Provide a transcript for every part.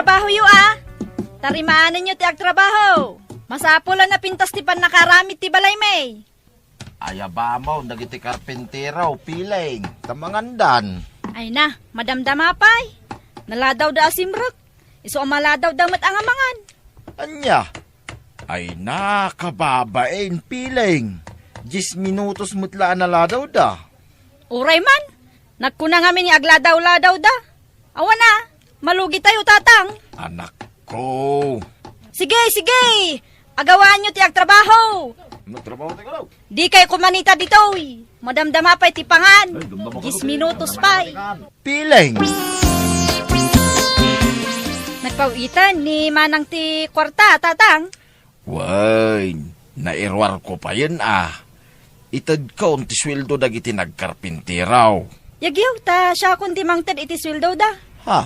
agtrabaho yu Tarimaanan nyo ti agtrabaho. Masapol na pintas ti pan nakaramit ti balay may. Ayaba mo, nagiti karpentero, piling, tamangandan. Ay na, madamdama pay. Naladaw da asimrot. Iso amaladaw damat ang amangan. Anya? Ay na, kababain, piling. 10 minutos mutla naladaw da. Uray man, nagkuna nga ni agladaw-ladaw da. Awa na, malugi tayo tatang. Anak ko. Sige, sige. Agawaan nyo ti agtrabaho. Magtrabaho tayo daw. Di kayo kumanita dito. Madamdama pa'y tipangan. 10 minutos pa'y. Piling. Nagpawitan ni Manang ti kwarta, tatang. Way, nairwar ko pa yun Itad ko ti sweldo dagiti nagkarpintiraw. Yagyaw ta, siya kung timangtad iti sweldo da. Ha?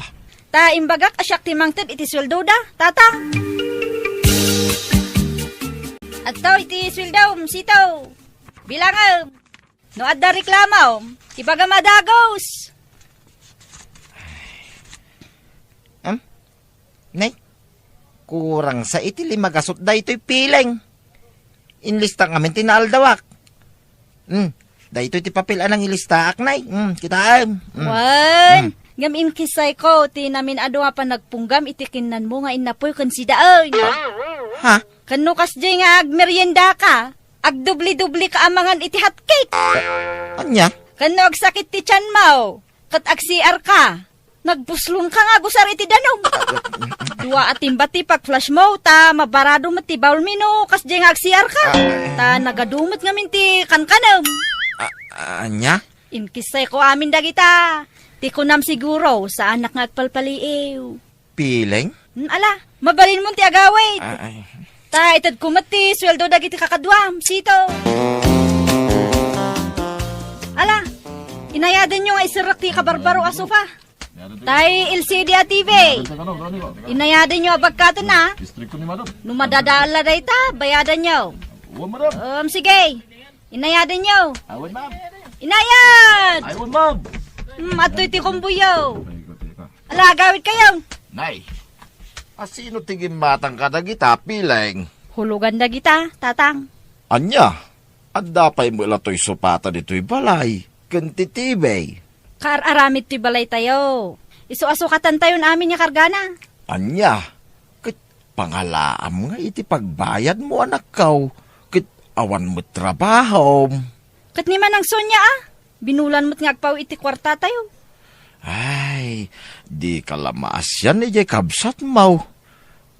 Ta imbagak asyak timangtad iti sweldo da, tatang. At to iti sweldo, sitaw. Bilang no adda reklamaw, ibaga madagos. Nay, kurang sa iti limagasot da ito'y piling. Inlista ngamin tinaldawak. Da ito'y ti papel anang ilistaak, nay. Kita. Wan, gamin kisay ko, tinamin adwa pa nagpunggam itikinan mo nga inapoy kan si daan. Ha? Kano kasdi nga agmerienda ka, agdubli-dubli ka amangan iti hotcake. Anya? Kano agsakit ti tiyan mo, kat agsiar ka. Nagbuslong ka nga gusar iti danog. Dua at timbati pag flash mo, ta mabarado mo ti baul mino, kas di nga agsiar ka. Ta nagadumot nga minti kankanam. Anya? Inkisay ko amin dagita. Ti kunam siguro sa anak nga agpalpaliiw. Piling? Ala, mabalin mo ti agawit. Ay. Ta itad kumati, sweldo dagiti kakadwam, sito. Ala, inayadan nyo nga isirak ti kabarbaro asofa. Tay LCD at TV. Inayadan nyo abagkata na. Numadadaala na ita, bayadan nyo. Sige. Inayadan nyo. Awan, ma'am. Inayad! Awan, ma'am. Ato'y ti kumbuyo. Ala, gawit kayo. Nay, asino tigim matang kadagita, piling? Hulugan na kita, tatang. Anya? Adda pa'y mula to'y supata dito'y balay. Kantitibay. Kar-aramit ti balay tayo. Isu-asukatan tayo namin niya kargana. Anya? Kit pangalaam nga iti pagbayad mo, anak kaw. Kit awan mo trabaho. Kat ni man ang Sonya Binulan mo't nga agpaw iti kwarta tayo. Ay, di kalamaas yan ijay kabsat mo.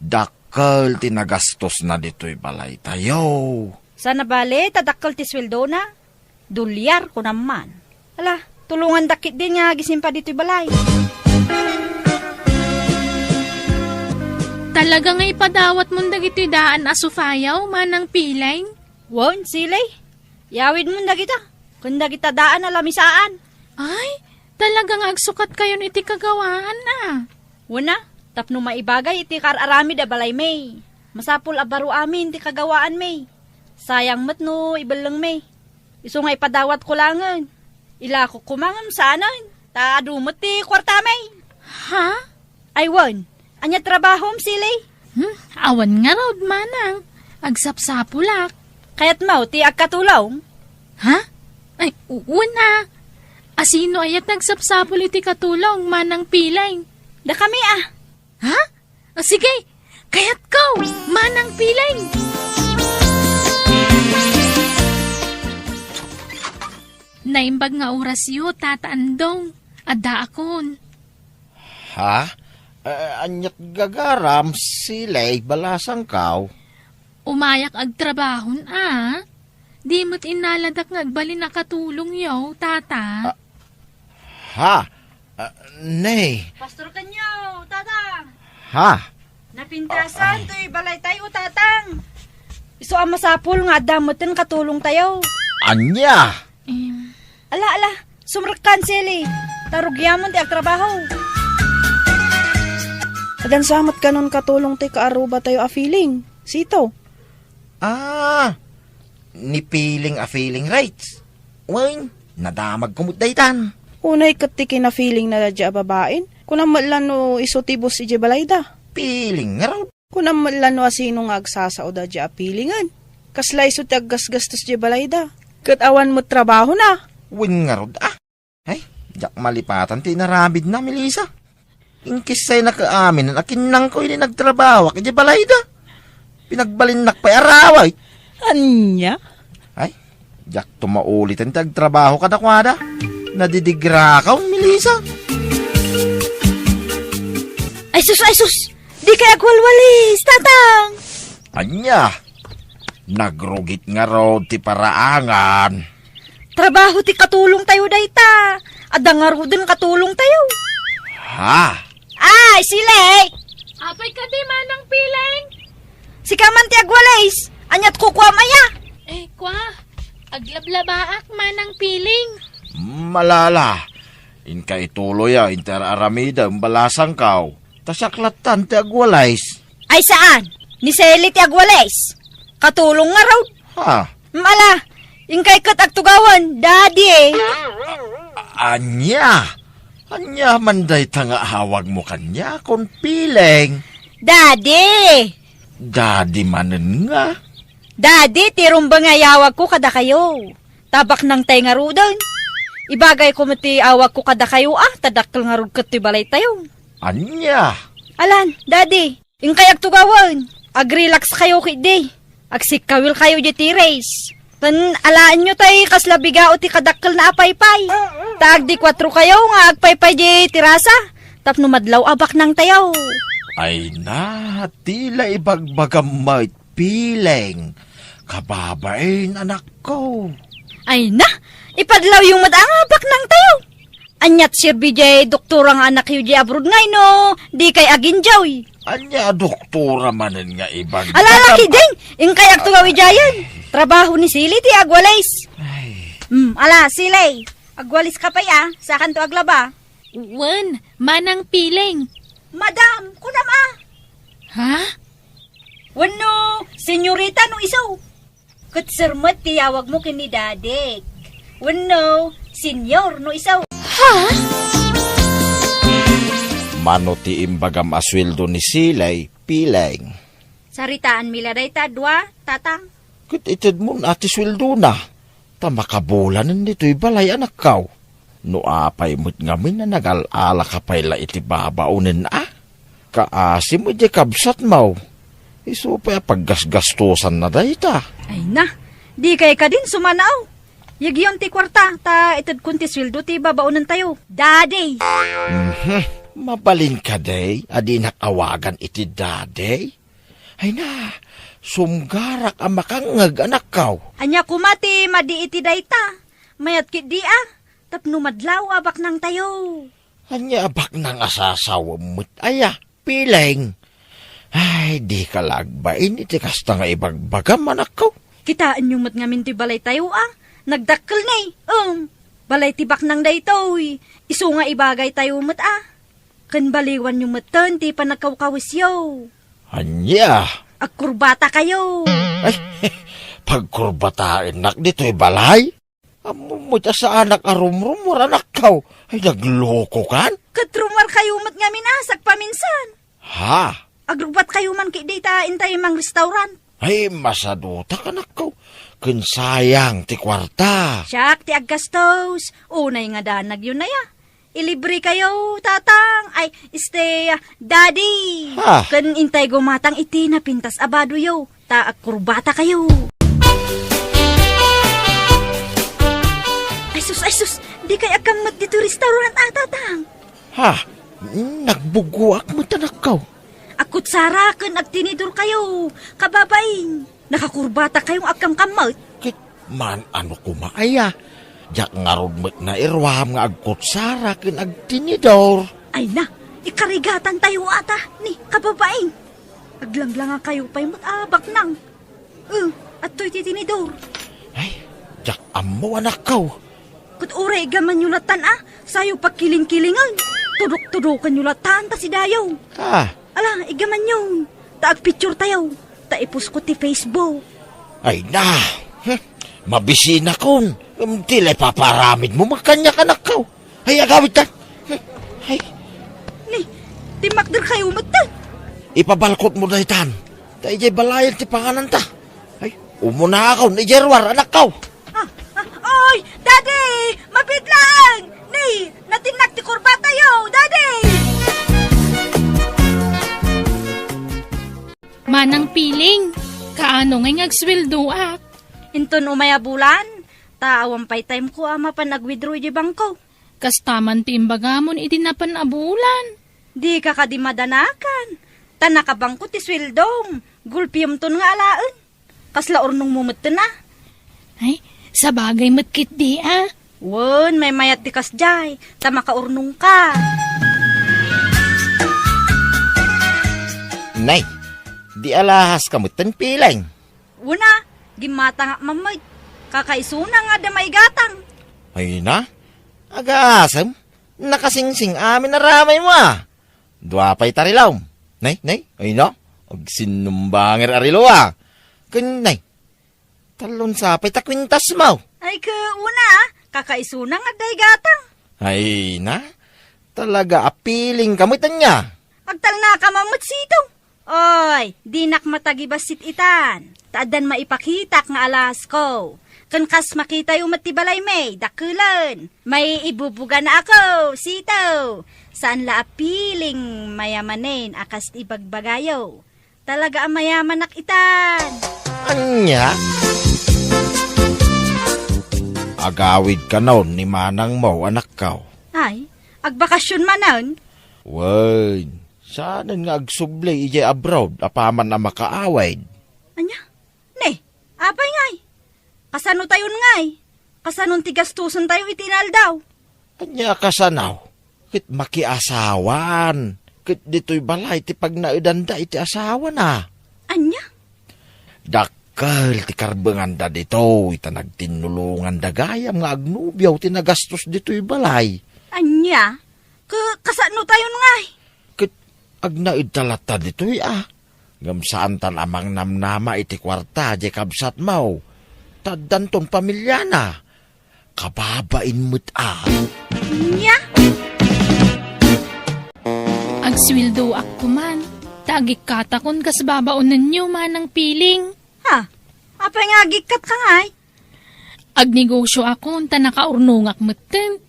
Dakal tinagastos na dito'y balay tayo. Sana bale, tadakal ti sweldo na. Dolyar ko naman. Ala, tulungan dakit din nga gisimpa dito'y balay. Talaga nga ipadawat mong dagito'y daan asufayaw, manang pilay. Won, silay. Yawid mo na kita. Kung na kita daan na lamisaan. Ay, talagang agsukat kayo iti kagawaan na. Wala, tapno maibagay iti kararami da balay may. Masapul abaro amin ti kagawaan may. Sayang mat no, ibalang may. Iso nga ipadawat ko langan. Ila ko kumangam saanan. Taadumot ti kwarta may. Ha? Ay won, anya trabaho silay. Awan nga raw, manang. Agsapsapulak. Kaya't mau ti agkatulaw. Ha? Ay, una. Asino ayat nagsapsapul iti katulong, manang pilay? Da kami Ha? Sige, kaya't ko, manang pilay. Naimbag nga oras yu, tataandong. Adda akon. Ha? Anyat gagaram silay balasang kaw. Umayak agtrabahon Di mo't inaladak nga agbalin na katulong yaw, tata. Ha? Nay. Pastor kanyo, tatang. Ha? Napintasan to'y balay tayo, tatang. Iso ang masapul nga damotin katulong tayo. Anya? Ala, sumrakan sili. Tarugyamon ti agtrabaho. Adan samat ka nun katulong ti kaaruba tayo a feeling. Sito. Ni feeling a feeling rights. Wayne, nadamag kumut daytan. Unay kat ti kina feeling na dadya babain. Kunam malano isotibos ije balayda. Piling nga raw. Kunam malano asino nga agsasao da di apilingan. Kasla iso ti aggasgastos ije balayda. Kat awan mo trabaho na. Win nga raw. Ay, jak malipatan ti naramid na, Melissa. Inkis sa'y nakaamin na akinang ko ini nagtrabaho kaya balayda. Pinagbalinak pa araway. Anya? Ay, jak tumaulit ang tagtrabaho kadakwada. Nadidigra ka, Melissa. Ay sus! Di kaya agwalwalis, tatang! Anya, nagrugit nga raw ti paraangan. Trabaho ti katulong tayo dayta. Ada nga ro din katulong tayo. Ha? Ay, sile! Apay ka di manang piling. Si kaman ti agwalays. Anyat kukwa maya. Kwa, aglablabaak manang piling. Malala. Inka ituloy interaramida ang balasang kaw. Tasaklatan ti agwalays. Ay saan? Ni Seli ti agwalays. Katulong nga raw. Ha? Mala, ingkay kat agtugawan, daddy eh. Anya? Anya manday tanga hawag mo kanya kon piling. Daddy! Daddy manen nga. Daddy, tirumba nga yawag ko kada kayo. Tabak ng tay nga ro doon. Ibagay ko mati awag ko kada kayo tadakkel nga ro kat ti balay tayo. Anya? Alan, daddy, ingkay agtugawan. Agrelax kayo kidi. Agsikawil kayo di ti race. Tan alaan nyo tay kaslabiga o ti kadakkel na apaypay. Taag di 4 kayo nga agpaypay di tirasa. Tapno madlaw abak ng tayaw. Ay na, tila ibagbagamay piling. Kababain anak ko. Ay na, ipadlaw yung madangabak ng tayo. Anyat Sir BJ, doktora nga anak yu di abroad ngay no. Di kay agin jawi. Anya doktora manen nga ibag... Alalaki din, ingkay agtugaw ijayan. Trabaho ni Sili ti agwalays. Ay, Ala, Sili, agwalis ka pa ya, sa kanto aglaba. Wan, manang piling. Madam, kunama. Ha? Wano, senyorita no isaw. Katsarmat tiyawag mo kini dadik. Wano, senyor no isaw. mano ti imbagam asweldo ni Silay, piling. Saritaan mila day tadwa, tatang. Kut itid mo ati sweldo na. Tamakabulan dito'y balay anak kaw. No apay mo't ngamin na nagalala ka payla iti babaunin Kaasi mo di kabsat mau. Iso pa paggasgastosan na dayta. Ay na, di kay ka din sumanaw. Yagyon ti kwarta, ta itad kunti sweldo ti babaunan tayo. Daddy! Mabalin ka day, adi nakawagan iti daday. Ay na, sumgarak ang makangag anak kaw. Anya kumati, madi iti dayta. Mayat kit di tapno madlaw abak nang tayo. Anya abak nang asasawa mo't piling. Ay, di ka lagbain iti kasta nga ibagbagam anak kaw. Kitaan yung mat ngamin ti balay tayo Nagdakkel na balay tibak nang daytoy. Iso nga ibagay tayo mat Kan baliwan yung matan ti panagkawkawisyo. Anya? Agkurbata kayo. Ay, pagkurbatain nak dito'y balay? Amumutya sa anak arumrumur anak kaw. Ay, nagloko kan? Katrumar kayo mat ngamin asag paminsan. Ha? Agrubat kayo man ki data intay mang restaurant. Ay, masaduta ka anak kaw. Kinsayang ti kwarta. Siyak ti aggastos. Unay nga danag yun na Ilibre kayo, tatang. Ay, daddy. Ha? Kan intay gumatang iti na pintas abado yo. Ta agkurbata kayo. Ay sus. Di kay akang mat dito restaurant tatang. Ha? Nagbuguak mo tanak kaw. Akut saraken agtinidor kayo. Kababain. Nakakurbata kayong akam kamot. Kit man ano kumaaya. Jak ngarod mo't na irwam nga agkutsara kin agtinidor. Ay na, ikarigatan tayo ni kababain. Aglanglangan kayo pa'y abak nang. At to'y titinidor. Ay, jak amo anak kaw. Kut uray gaman yung latan sayo pagkiling-kilingan. Tudok-tudokan yung latan ta si dayaw. Ha? Ala, igaman yun. Taag picture tayo. Taipos ko ti Facebook. Ay na, mabisina kon. Tila'y paparamid mo makanya ka anak kaw. Ay, agawit ka. Ay, Timakdir kayo matan. Ipabalkot mo na itan. Ta ijay balayan ti panganan ta. Ay, umuna ako ni Jerwar, anak kaw. Oy, Daddy! Mabit lang! Nay, natinak ti kurba tayo, Daddy! Manang Piling, kaano ngay ngagsweldo ak? Inton umaya bulan, taawang pay time ko ama pa nag-withdraw di bangko. Kastaman ti imbagamon iti napan abulan. Di ka di madanakan. Tanakabangko ti sweldom. Gulpiyom ton nga alaan. Kasla ornong mumut na. Ay, sa bagay matkit di ah. Won, may mayat ti kasjay. Tama ka urnong ka. Nay, di alahas kamutan piling. Una, gimata nga mamay. Kakaisuna nga damay gatang. Ay na, agasam, nakasingsing amin na ramay mo ah. Duapay tarilaw. Nay, ay na, agsinumbanger arilo ah. Nay, talon sapay takwintas mo. Ay ka, una, kakaisuna nga day gatang. Ay na, talaga apiling kamutan niya. Agtal na ka mamut sito. Oy, di nakmatagibasit itan. Taadan maipakitak nga alas ko. Kankas makita yung matibalay may, dakulan. May ibubuga na ako, sito. Saan la apiling mayamanin akas ibagbagayo. Talaga ang mayaman nakitan. Anya? Agawid ka noon ni manang mo, anak kaw. Ay, agbakasyon manon. Way, saan nga agsublay ijay abroad, apaman na makaawid. Anya? Ne, apay ngay. Kasano tayon ngay? Kasanon tigastuson tayo itinal daw. Anya kasanaw, kit makiasawan. Kit dito'y balay, ti pag naidanda iti asawa na. Anya? Dakal, ti karbangan da dito, ita nagtinulungan da gayam nga agnubyaw, tinagastos dito'y balay. Anya? Kasano tayon ngay? Kit agnaid talata dito'y Gamsaan tan amang namnama iti kwarta, di kabsat mau. Taddan ton pamilya na. Kababain mo't Anya? Agsweldo ak kuman. Tagik katakon kas babaon ninyo manang Piling. Ha? Apay nga gikat ka ngay? Agnegosyo ako ta nakaurnong ak meten.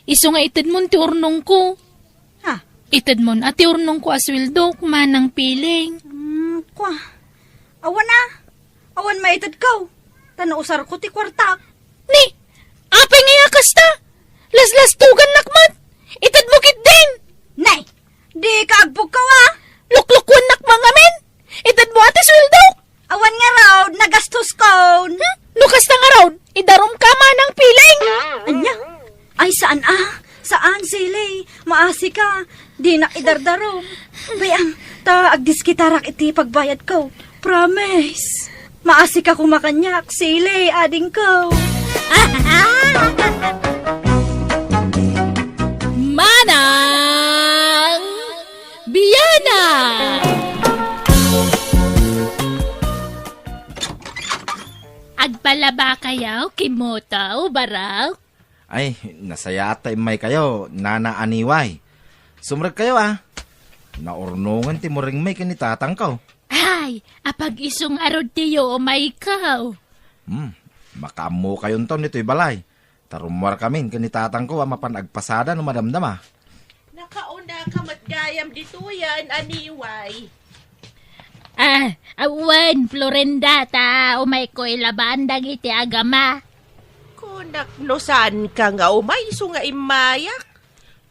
Iso nga itid mon ti urnong ko. Ha? Itid mon at ti urnong ko asweldo manang Piling. Kwa. Awan na. Awan maitad ko. Tanausar ko ti kwartak. Ni, apay nga kasta. Las tugan nakmat. Itid mo kit din. Nay, di ka agbog ka wa. Luklukwan nakmangamin. Itid mo ati sweldo. Awan nga raw, nagastos ko. Lukas na nga raw, idarom ka manang Piling. Anya? Ay, saan Saan, sili? Maasi ka. Di na idardarom. Bayang, agdiskitarak iti pagbayad ko. Promise. Maasi ka kumakanyak, sili, ading ko. Manang Biyana! Agpalaba kayaw, kimoto, baraw? Ay, nasayata may kayo, nana aniway. Sumrag kayo Naurnungan ti mo ring may kanitatang ko. Ay, apag isong arod tiyo o may ikaw. Makamu kayon to nito'y balay. Tarumwar kami, kanitatang ko mapanagpasada no madamdama. Nakauna ka matgayam dito yan, aniway. Awan, Florenda, ta, umay ko ilabandang iti agama. Kunak no saan ka nga umay, so nga imayak.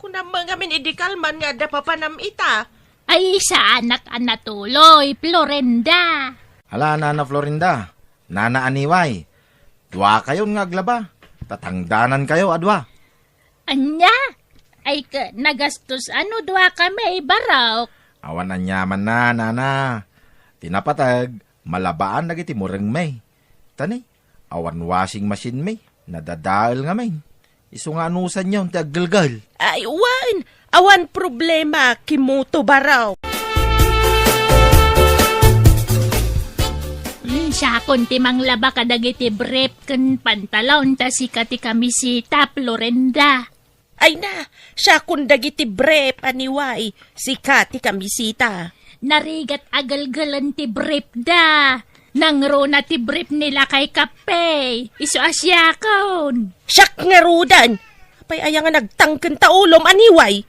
Kunang mga minidikal man nga dapapanam ita. Ay, sa anak anatuloy, Florenda. Hala, Nana Florinda, Nana Aniway, dua kayon nga aglaba. Tatangdanan kayo, adwa. Anya? Ay, nagastos dua kami, baraw. Awan na nyaman na, Nana. Tinapatag, malabaan na giti murang may. Tani, awan washing machine may, nadadaal nga may. Iso nga anusan niyo, ti aggalgal. Ay, awan problema, kimuto baraw. Siya kunti manglaba kadagiti brief kan pantalon ta si kati kamisita, Florenda. Ay na, siya kung dagiti brep aniway, si Kati kamisita. Narigat agalgalan ti brief da. Nangro na ti brief nila kay Kape. Isu asyakon. Siyak nga rudan. Apay aya nga nagtangken taulom aniway.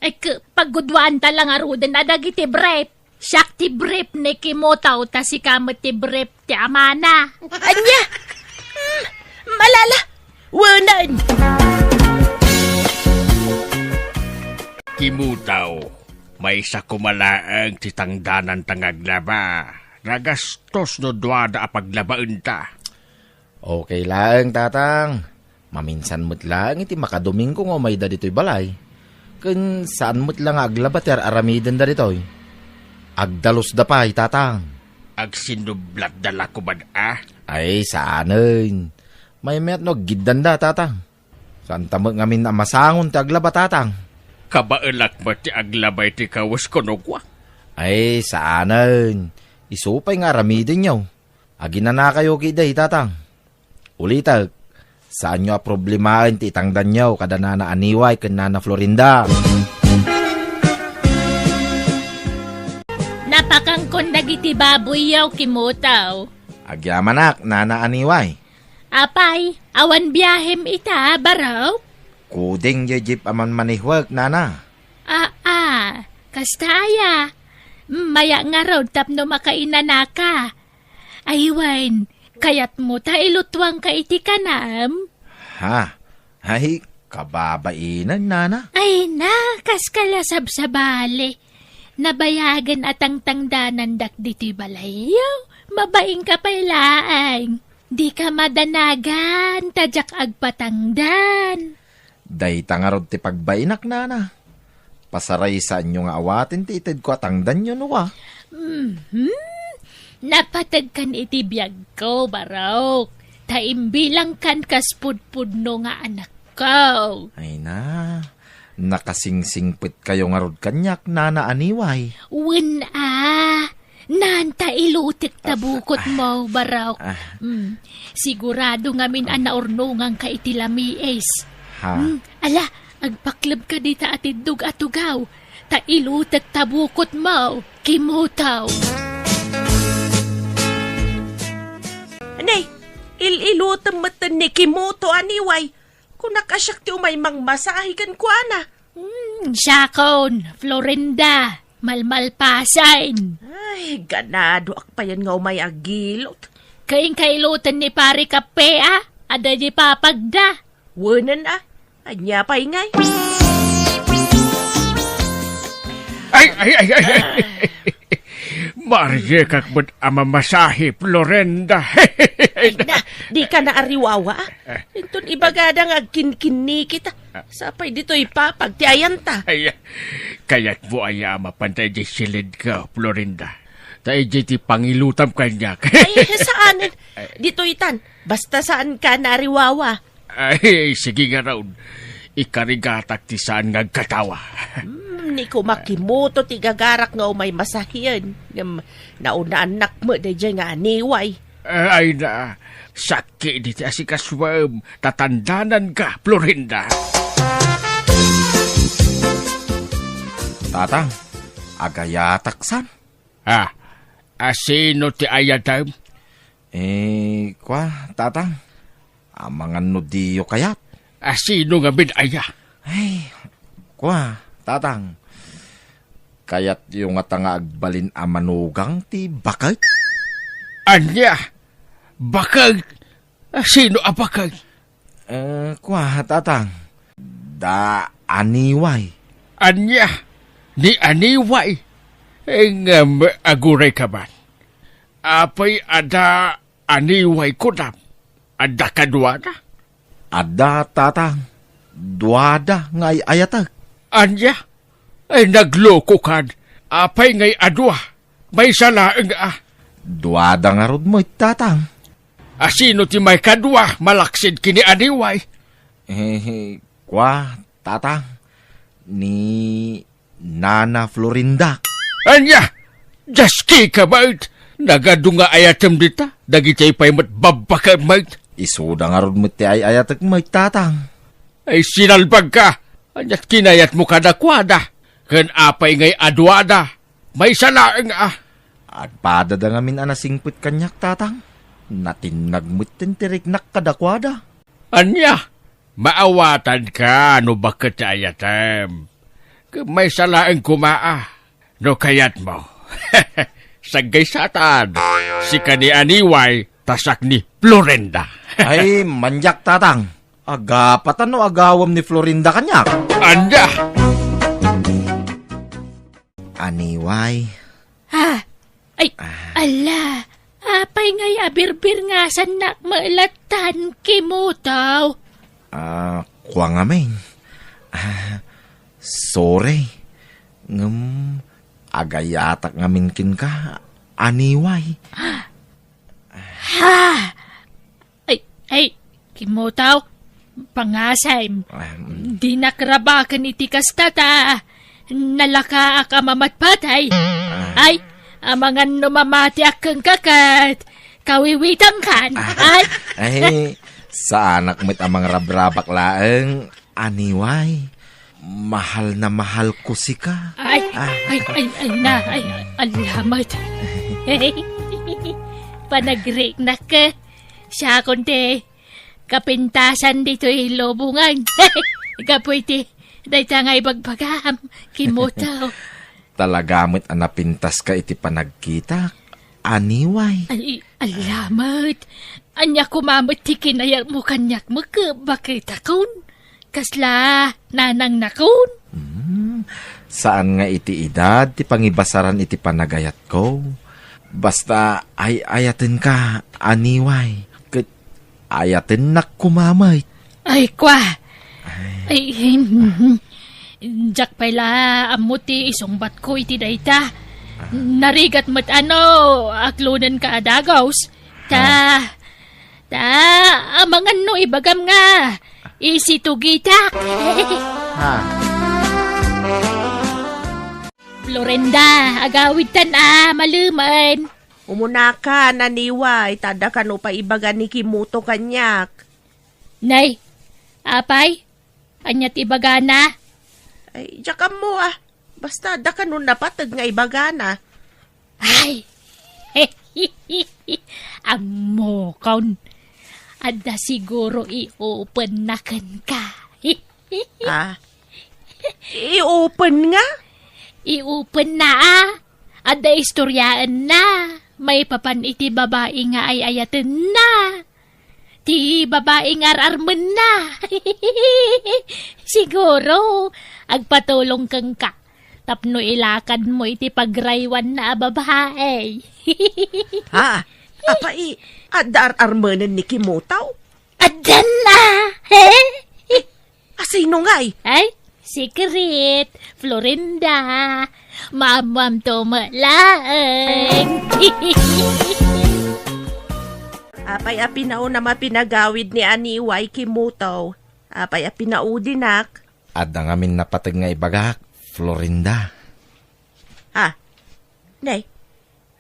Ay pagudwan ta lang arudan na dagiti brief. Siyak ti brief ni Kimotaw ta si kamot ti brief ti Amana. Anya? Malala. Wanan. Kimutaw, may sa kumalaang titangdanan tangaglaba. Nagastos no duwada apaglabaan ta. Okay lang, tatang. Maminsan mo't lang iti makaduming ko nga may da dito'y balay. Kun saan mo't lang aglaba ti aramiden da dito'y. Agdalos da pa'y, tatang. Agsinublat dala ko ba Ay, saanin. May met no gidan da, tatang. Saan tamo ngamin na masangon ti aglaba, tatang. Kabaelak mo ti aglabay ti kawas konogwa. Ay, saanin. Isupay nga aramiden nyo. Agina na kayo kiday, tatang. Ulitag, saan nyo problemain ti itangdan nyo kada na aniway kan na Florinda. Napakangkon dagiti baboy yaw Kimotaw. Agyamanak, nana aniway. Apay, awan biyahem ita, baraw? Kuding jeep aman manihwag, nana. Kastaya. Maya nga raw tapno makainanaka. Aywan, kayat mo ta ilutwang ka iti kanam? Ha? Ay, kababainan, nana. Ay na, kas kalasab sa bale. Nabayagan at ang tangdanan dak diti balayaw. Mabaing ka pailaang. Di ka madanagan, tadyak agpatangdan. Day tangarod ti pagbainak, nana. Pasaray saan nyo nga awatin ti ited ko atangdan nyo nuwa. Napatag kan iti biyag ko, barok. Taimbilang kan kaspudpudno nga anak ko. Ay na, nakasingsingpit kayo nga rod kanyak, nana aniway. Nanta ilutik tabukot mo, barok. Sigurado ngamin anaurnungang ka iti lamies. Ha? Ala, agpaklab ka di ta atidug atugaw. Ta ilutek tabukot mo, Kimotaw. Anay, ililutam matan ni Kimoto aniway. Kung nakasyak ti umay mang masahikan ko ana. Syakon, Florinda, malmalpasain. Ay, ganado akpayan nga umay agilot. Kaing kailutan ni pari Kape, ada di papagda. Wanan anya pa ingay. Ay! Marye kakbot amamasahi, Florenda. Ay na, di ka na ariwawa. Itun ibagada nga kinkinni kita. Sapay dito ipapag ti ayanta. Ay, kaya't mo ay mapantay di silid ka, Florinda. Tayo di pangilutam kanyak. Ay, saan? Dito itan. Basta saan ka na ariwawa. Ay, sige nga raw. Ikarigatak ti saan nga katawa. Ni ko makimoto ti gagarak nga umay masahiyan. Nauna anak mo na dyan nga aniway. Ay na, sakit di ti asikaswam. Tatandanan ka, Florinda. Tatang, agayataksan. Sino ti ayadam? Tatang, mga nudiyo kayat. Sino nga binaya? Ay, tatang. Kayat yung nga agbalin amanugang ti bakag. Anya? Bakag? Sino a bakag? Tatang. Da aniway. Anya? Ni aniway? Aguray ka man. Apay ada aniway ko na. Ada kadwada? Ada, tatang. Duada ngay ayatag. Anya? Nagloko kan. Apay ngay adwa. May salaang Duada nga rod mo, tatang. Sino ti may kadwa? Malaksid kini aniway. Tatang. Ni Nana Florinda. Anya? Jaski ka mait? Nagadunga ayatem dita? Dagitay pa'y matbabaka mait? Isuda nga rod mo ti ay ayatag mo, tatang. Ay sinalbag ka. Anyat kinayat mo kadakwada. Ken apay ngay adwada. May salaeng Agpada da ngamin anasingpit kanyak tatang. Natinag mo't tintirik nak kadakwada. Anya, maawatan ka no bakit ayatem. May salaeng kumaa. No kayat mo. Sagay satan. Si kani Aniway, tasak ni Florinda. Ay, manyak tatang. Agapatan no agawam ni Florinda kanyak. Anya! Aniway. Ha? Ay, ala. Apay ngay abirbir nga sanak mailatan kimutaw. Kuwa ngamin. Sorry. Agayatak ngamin kin ka, Aniway. Ha? Ay, kimutaw. Pangasay. Di nakrabakan iti kastata. Nalaka ka mamatpatay. Ay, amangan numamati akang kakat. Kawiwitang kan. Ay, sa anak mo't amang rabrabak laeng, Aniway. Mahal na mahal ko si ka. Ay, alamat. Panagrik na ka. Siya konti. Kapintasan dito ilobungan. Kapoy day tangay bagbagam. Kimutaw. Talagamit ang napintas ka iti panagkita. Aniway. Ay, alamat. Anya kumamit ti kinayak mo kanyak mo ka bakit akon? Kasla, nanang nakon. Saan nga iti edad, ti pangibasaran iti panagayat ko. Basta ay ayatin ka, Aniway. Kat ayatin na kumamay. Ay, kwa. Ay, jak pala amuti isungbat ko iti dayta. Narigat mo't aklunan ka adagaws. Amangan no ibagam nga. Isitugitak. Florinda, agawid tan maluman. Umuna ka, Aniway, tada ka no pa ibagan ni Kimuto kanyak. Nay, apay, anyat ibagana. Ay, jakam mo Basta da ka nun napatag nga ibagana. Ay, amo kaun. Ada siguro i-open na kan ka. I-open nga? I-open na Ada istoryaan na. May papan iti babae nga ay ayaten na. Ti babae nga ararmen na. Siguro, agpatulong kang ka. Tapno ilakad mo iti pagraywan na babae. Adar armanan ni Kimutaw? Adan na! Sino nga'y? Ay, secret. Florinda. Mamam to malaeng. Apay apinao na mapinagawid ni Aniway Kimutaw. Apay apinaudinak. Ada ngamin napatag nga ibagak, Florinda. Nay,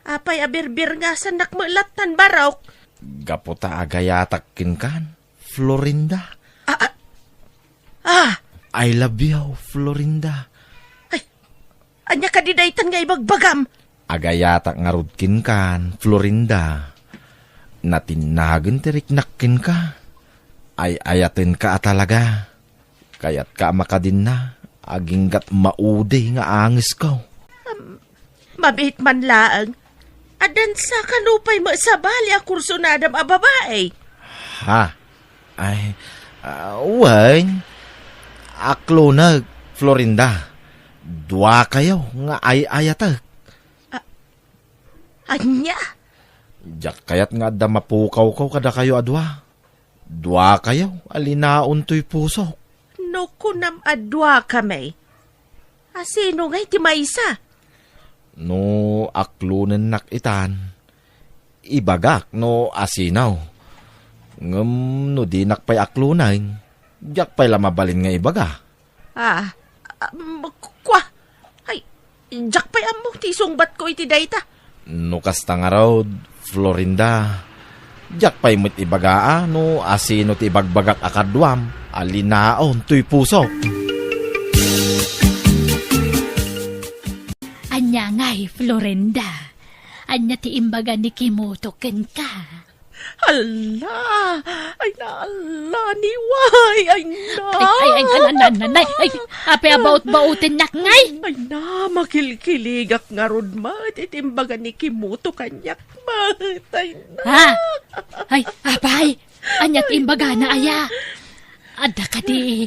apay abirbir nga sa nakmalatan barok. Gaputa agayatak kinkan, Florinda. I love you, Florinda. Anya ka didaytan nga ibagbagam. Agayatak nga rudkin kan, Florinda. Natinagan tiriknakin ka. Ay ayatin ka talaga. Kayat ka makadin na. Aginggat maude nga angis ko. Mabit man laang. Adan sa kanupay masabali a kursunadam a babae. Wan. Aklo na, Florinda. Dua kayo nga ay-ayatag. Anya? Diyak kayat nga da mapukaw ko kada kayo adwa. Dua kayo, alinaon to'y puso. No kunam adwa kami. Sino nga'y ti maysa? No aklunan nakitan. Ibagak no asinaw. Ngam no di nakpay aklunan. Diyak pa'y lamabalin nga ibaga. Kwa? Ay, jak pa'y amo ti sungbat ko iti dayta. No kasta nga raw, Florinda. Diyak pa'y mo't ibagaa no asino ti ibagbagak akadwam. Alinaon to'y puso. Florinda. Anya ti imbaga ni Kimoto ken ka. Ala! Ay na, ala, niway! Ay na! Nanay, ape about-bautin nak ngay. Ay na, makilkiligak nga rod mat. Itimbaga ni Kimoto kanyak mat. Ay na! Ha? Ay, apay, anyat imbaga na aya. Ada ka di,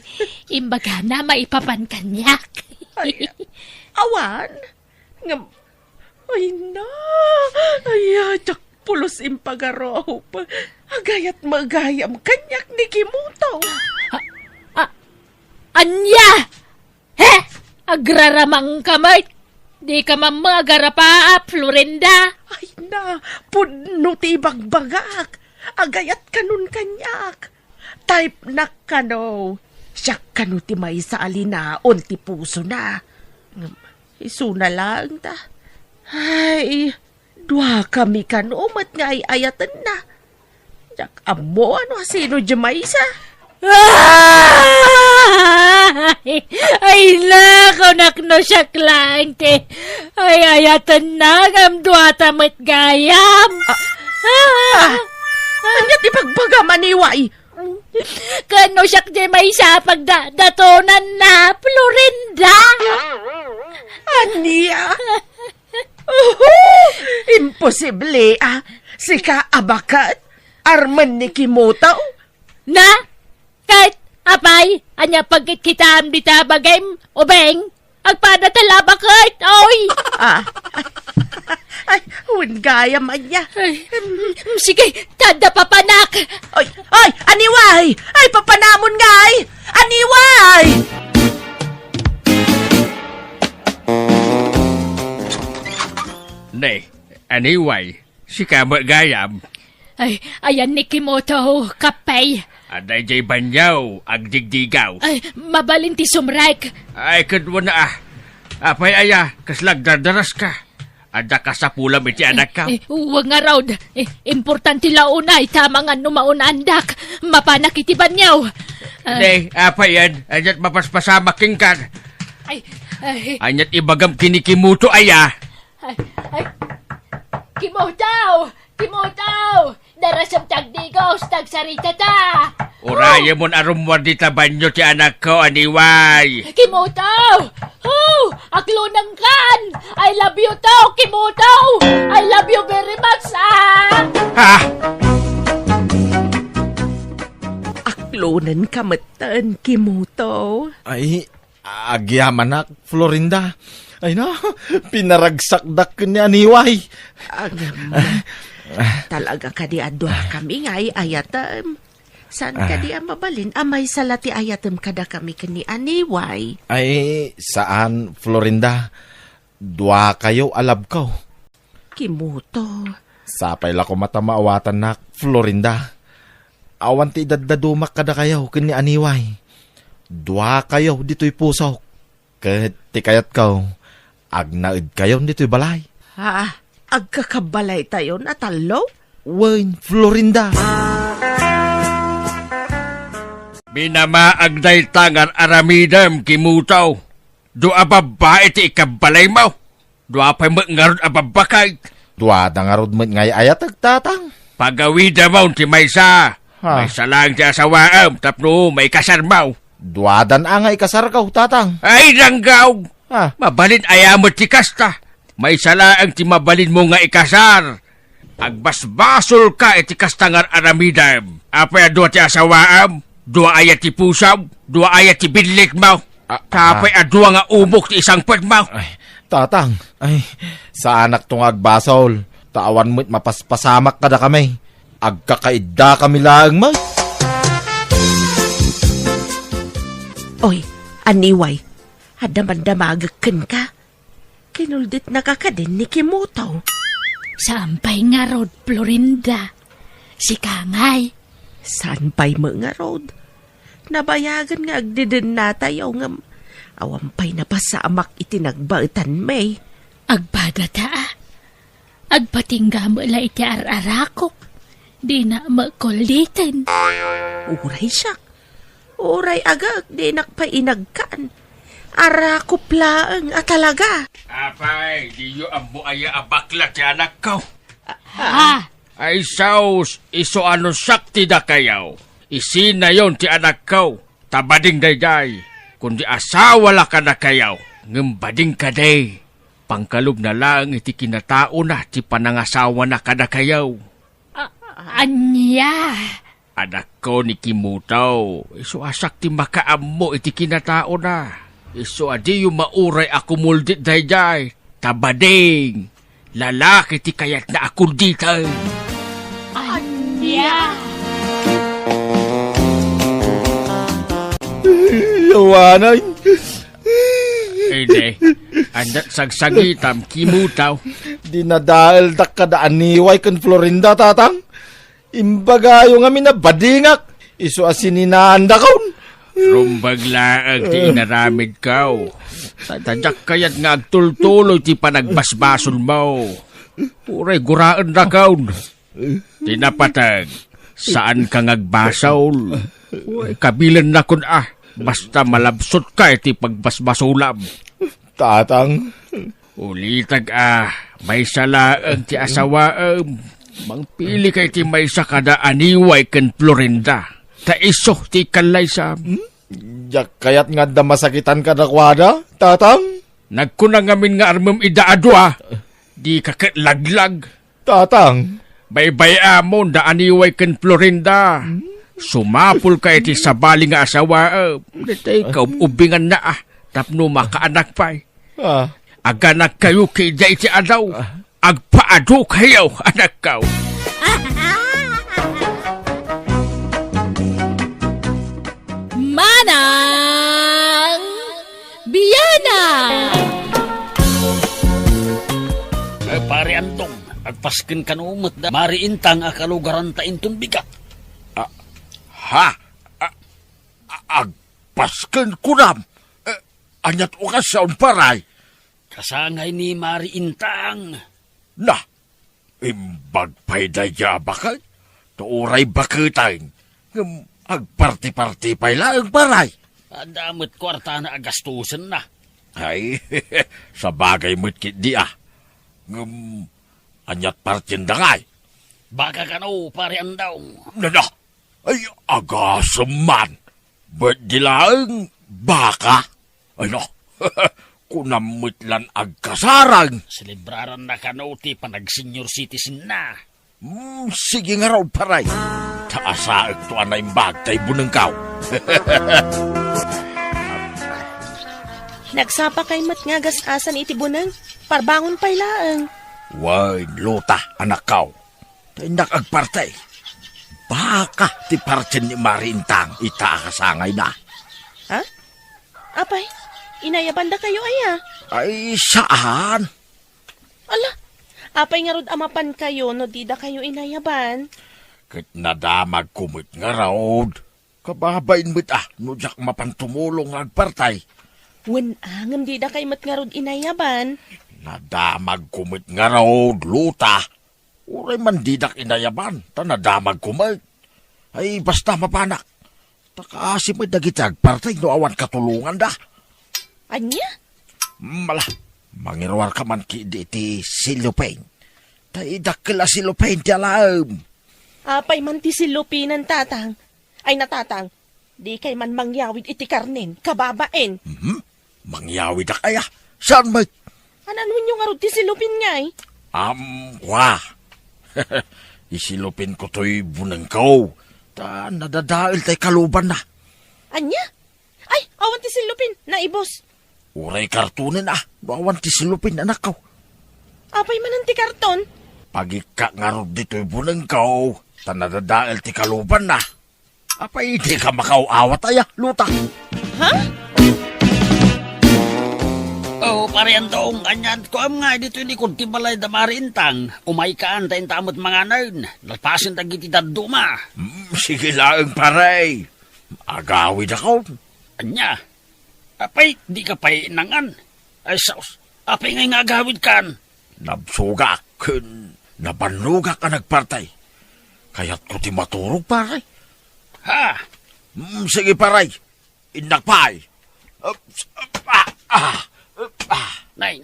imbaga na maipapan kanyak. Ay, awan? Ngam, ay na! Ay, tsak pulos impagaraw pa. Agayat magayam kanyak ni Kimoto. Anya! He! Agraramang kamay. Di ka mamagarapa, Florinda. Ay na, pudno ti bagbagak. Agayat kanun kanyak. Type na kano. Siyak kano ti may sa alinaon ti puso na. Isuna lang ta. Ay, dua kami kanumat nga ay ayatan na. Jak amo ano sino di may sa? Ay nako nakno siya lang te. Ay ayatan na ngam duata met gayam. Anya ti pagbagama ni Way? Kano siya di may sa pagdatonan na Florinda. Anya? Imposible si kaabakat arman ni Kimoto? Na? Kahit apay, anya pagkit kita am dita bagay ubeng, agpadatala bakit, oy! Ay, gaya man niya. Sige, tada papanak! Ay, aniway! Ay, papanamon nga ay! Aniway! Nay, anyway, si Kamat Gayam, Ay, ayan ni Kimoto, kapay. aday jay banyaw, agdigdigaw. Ay, mabalin ti sumrek. Ay, kadwa na Apay aya, kaslag dardaras ka. Ada ka sa pulam iti anak ka. Huwag nga raw. Importante launay, tama nga numaunandak. Mapanak iti banyaw. Nay, apay yan, anyat mapaspasamak kingkan. Ay, Anyat ibagam kinikimuto aya. ay, Kimotaw! Kimotaw! Darasam tagdigos, tagsarita ta! Uraya mon arumwar di tabanyo ti anak ko, aniway. Kimotaw! Oh! Aklunang kan! I love you to, Kimotaw! I love you very much, Ha? Aklonan kamatan, Kimoto. Ay, agyaman na, Florinda. Ay na, pinaragsakdak ni Aniway. Talaga ka di adwa kami nga ay ayatam. Saan ka di mabalin? Amay salati ayatam kada kami kani Aniway. Ay, saan, Florinda? Dua kayo alab ko. Kimoto. Sapay la ko matamaawatan na, Florinda. Awan ti daddadumak kada kayo kani Aniway. Dua kayo dito'y puso. Kat ti kayat ko, agnaid kayo dito'y balay. Ha? Agkakabalay tayo na talo? Wain, Florinda. Minamaag day tangan aramidam kimutaw. Doa babae ti ikabalay mo. Doa pa mo ngarod ababakay. Dua da nga rod mo ngay ayat agtatang. Pagawida mo ti maysa. Ha? Maysa lang ti asawaam. Tapno may kasar mo. Dua dan angay kasarkaw, tatang. Ay langgaw. Ha? Mabalin ayamot ti kasta. May salaang ti mabalin mo nga ikasar. Agbasbasol ka iti kastangar aramidam. Apay adwa ti asawaam. Dua ayat ti pusaw. Dua ayat ti binlik mo. Tapay adwa nga umok ti isang pag mo. Ay, tatang. Ay, sa anak tong agbasol. Tawan mo't mapaspasamak kada kami. Agkakaida kami lang mo. Oy, Aniway. Adaman-damagakan ka. Kinuldit na ka din ni Kimoto. Sampay nga rod, Florinda. Si Kangay. Saan pa'y mga road? Nabayagan nga agdidin na tayo nga awampay na pasamak itinagbautan may. Agbada ta. Agpatingga mo la iti ararakok. Di na makulitin. Uray siya. Uray agag di nakpainagkan. Ara ko plaang talaga. Apay, di yu ang buaya abakla ti anak ko. Ah, Ay saus, iso ano sakti da kayaw. Isina yon ti anak ko. Tabading dayday. Kundi asawa la ka na kayaw. Ngembading ka day. Pangkalog na lang iti kinatao na ti panangasawa na ka na kayaw. anya. Anak ko ni Kimutaw, iso asak ti makaam mo iti kinatao na. Iso adi yung mauray ako muldit dayday. Tabading, lalaki ti kayat na ako dito. Anya. Yawanay. Ede, andat sagsagitam Kimutaw. Dinadaal da kadaan niway kan Florinda, tatang. Imbaga yung amin na badingak. Iso asininaan da kaun. Rumbaglaag ti inaramid kaw. Tadyak kayat nga agtultuloy ti panagbasbasol mo. Puray guraan na kaun. Tinapatag, saan ka ngagbasaw? Uy, kabilan na kun basta malabsot ka iti pagbasbasulam. Tatang. Ulitag may salaang ti asawaam. Mangpili kay ti may sakada aniway ken Florinda. Ta iso ti kalaysam. Yak kayat nga da masakitan ka dakwada, tatang. Nagkunang amin nga armam idaado Di kakilaglag. Tatang. Baybay amon da aniway ken Florinda. Sumapul ka iti sabali nga asawa. Datay ka ubingan na tapno makaanak pa'y. Aganak kayo kay da iti adaw. Agpaado kayo anak kaw. Manang Biyana. Pare Antong, agpaskin ka no umot da mariintang akalugaran ta intong bigat. Agpasken kunam. Anyat ukas saun paray. Kasangay ni mariintang. Na, imbag pa'y daya bakal. Tuuray bakitang. Agparti-parti pa'y laang paray. Damot kwarta na agastusan na. Ay, sa bagay mo't kit di anyat partin da ngay. Baka ka no, pare Andong. Na, ay agasam man. Ba't di laang baka? Ano, kunamutlan agkasarang. Selebraran na ka no, ti panag-senior citizen na. Sige nga raw paray. Taasaag to anay bagtay bunang kaw. Nagsapa kay mat nga gasasan iti bunang. Parbangon pa'y laang. Way, luta, anak kaw. Tindak agpartay. Baka ti partin ni Marintang itaakasangay na. Ha? Apay, inayabanda kayo aya. Ay, saan? Ala, apay nga rod amapan kayo no di da kayo inayaban. Kit nadamag kumit nga raw. Kababain mo't no jak mapantumulong agpartay. Wen angam di da kay mat nga rod inayaban. Nadamag kumit nga raw, luta. Uray man didak inayaban, ta nadamag kumit. Ay, basta mapanak. Takasi mo't dagitag partay no awan katulungan da. Anya? Mala, mangirwar ka man ki di ti Silupain. Taidak kila Silupain ti alam. Apay man ti silupinan tatang. Ay natatang, di kay man mangyawid iti karnen, kababaen. Mangyawid da kaya. Saan mo't? Ananun yung arod ti silupin nga eh. Wah. Isilupin ko to'y bunang ko. Ta nadadail tay kaluban na. Anya? Ay, awan ti silupin, naibos. Uray kartunin bawan ti silupin anak ko. Apay man ti karton. Pagika nga ro dito'y bunang ko. Ta nadadail ti kaluban na. Apay di ka makauawat luta. Ha? Oh, pare Antong, kanyan ko am nga dito ni kunti balay da mariintang. Umay ka antayin tamot mga nain. Lapasin tagi ti daduma. Sige lang paray. Agawid ako. Anya? Apay, di ka pa'y nangan. Ay saus, apay ngay nga agawid kan. Nabsugak. Nabanugak ka nagpartay. Kaya't ko ti maturog paray. Ha? Sige paray. Inakpay. Nay.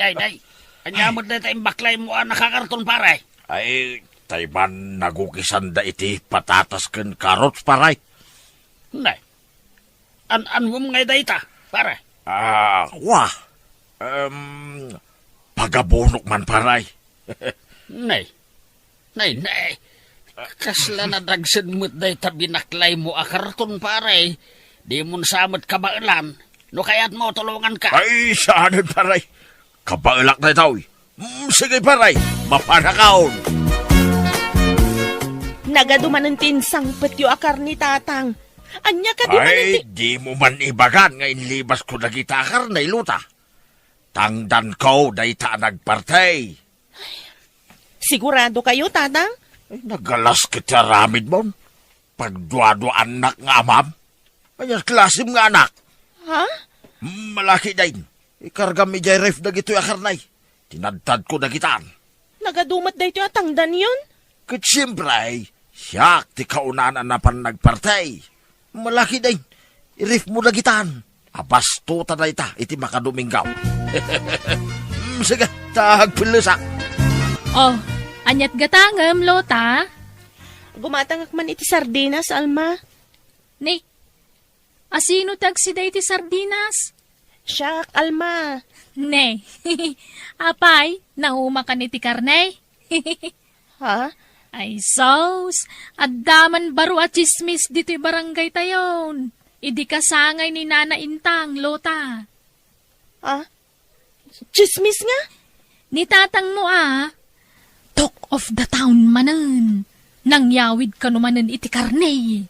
Anyamot na tayong baklay mo nakakarton paray. Ay, tayman nagukisan da iti patatas ken karots paray. Nay. An mo mga dayta, paray. Wah. Pagabunok man paray. Nay. Kasla na dagsin mo't dayta binaklay mo akarton paray. Di mo samot kabailan. No kaya't mo tulungan ka. Ay, saanan paray. Kabailak na itaw. Sige paray, mapanakaon. Nagaduman ng tinsang petyo akar ni tatang. Anya ka di man Ay, di mo man ibagan nga inlibas ko na gitakar na iluta. Tangdan ko na ita nagpartay. Sigurado kayo, tatang? Ay, nagalas kita ramid mo. Pagduado anak nga amam. Kanyang klasim nga anak. Ha? Malaki din. Ikarga mi jay ref na gito'y akarnay. Tinadtad ko na gitaan. Nagadumat da ito atangdan yun? Kat siyempre ay, siyak ti kaunanan na pan nagpartay. Malaki din. I-ref mo na gitaan. Abas to na ita, iti makadumingaw. Sige, tagpilisak. Oh, anyat gatangam, Lota. Gumatangak man iti sardinas, Alma. Ni, asino tagsiday ti sardinas? Siyak, Alma. Ne, apay, nauma ka ni ti karne. Ha? Ay sos, addaman baro at chismis dito'y barangay tayon. Idi kasangay ni Nana Intang, Lota. Ha? Chismis nga? Ni tatang mo talk of the town manan. Nangyawid ka numanan iti karne.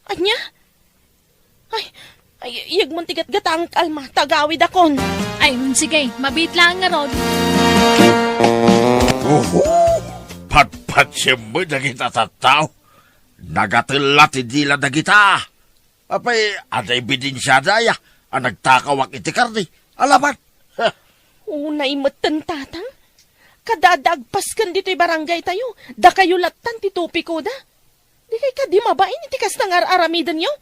Anya? Ay, iyag mong tigat gatang, Alma. Tagawid akon. Ay, sige, mabit lang nga ron. Patpat siya mo na kita tataw. Nagatilat idila na kita. Apay, aday bidensya daya. Ang nagtakawak iti karni. Alaman. Unay matan, tatang. Kadadagpas kan dito'y barangay tayo. Da kayo latan ti tupi ko da. Di kay ka di mabain iti kas nang aramidan nyo.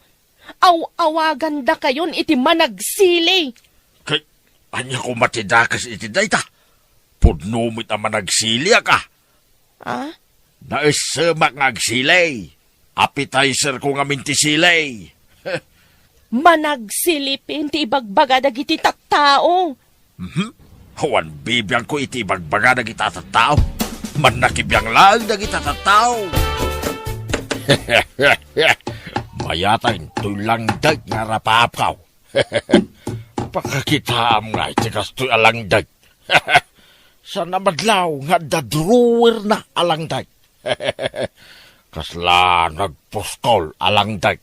Awagan da kayon iti managsili. Kay, anya ko matidakas iti dayta. Pudnumit ang managsilya ka. Ah? Naisamak nga agsilay. Appetizer ko nga minti silay. Managsilipin ti ibagbaga dagiti tattao. Hawan bibiyang ko iti ibagbaga na kita tataw. Man nakibiyang lang na kita tataw. Mayatay tulang dag nga rapapaw. Pakakitaam nga iti kastoy alangdag. Sa namadlaw nga dadruwer na alangdag. Kasla nagpostol alangdag.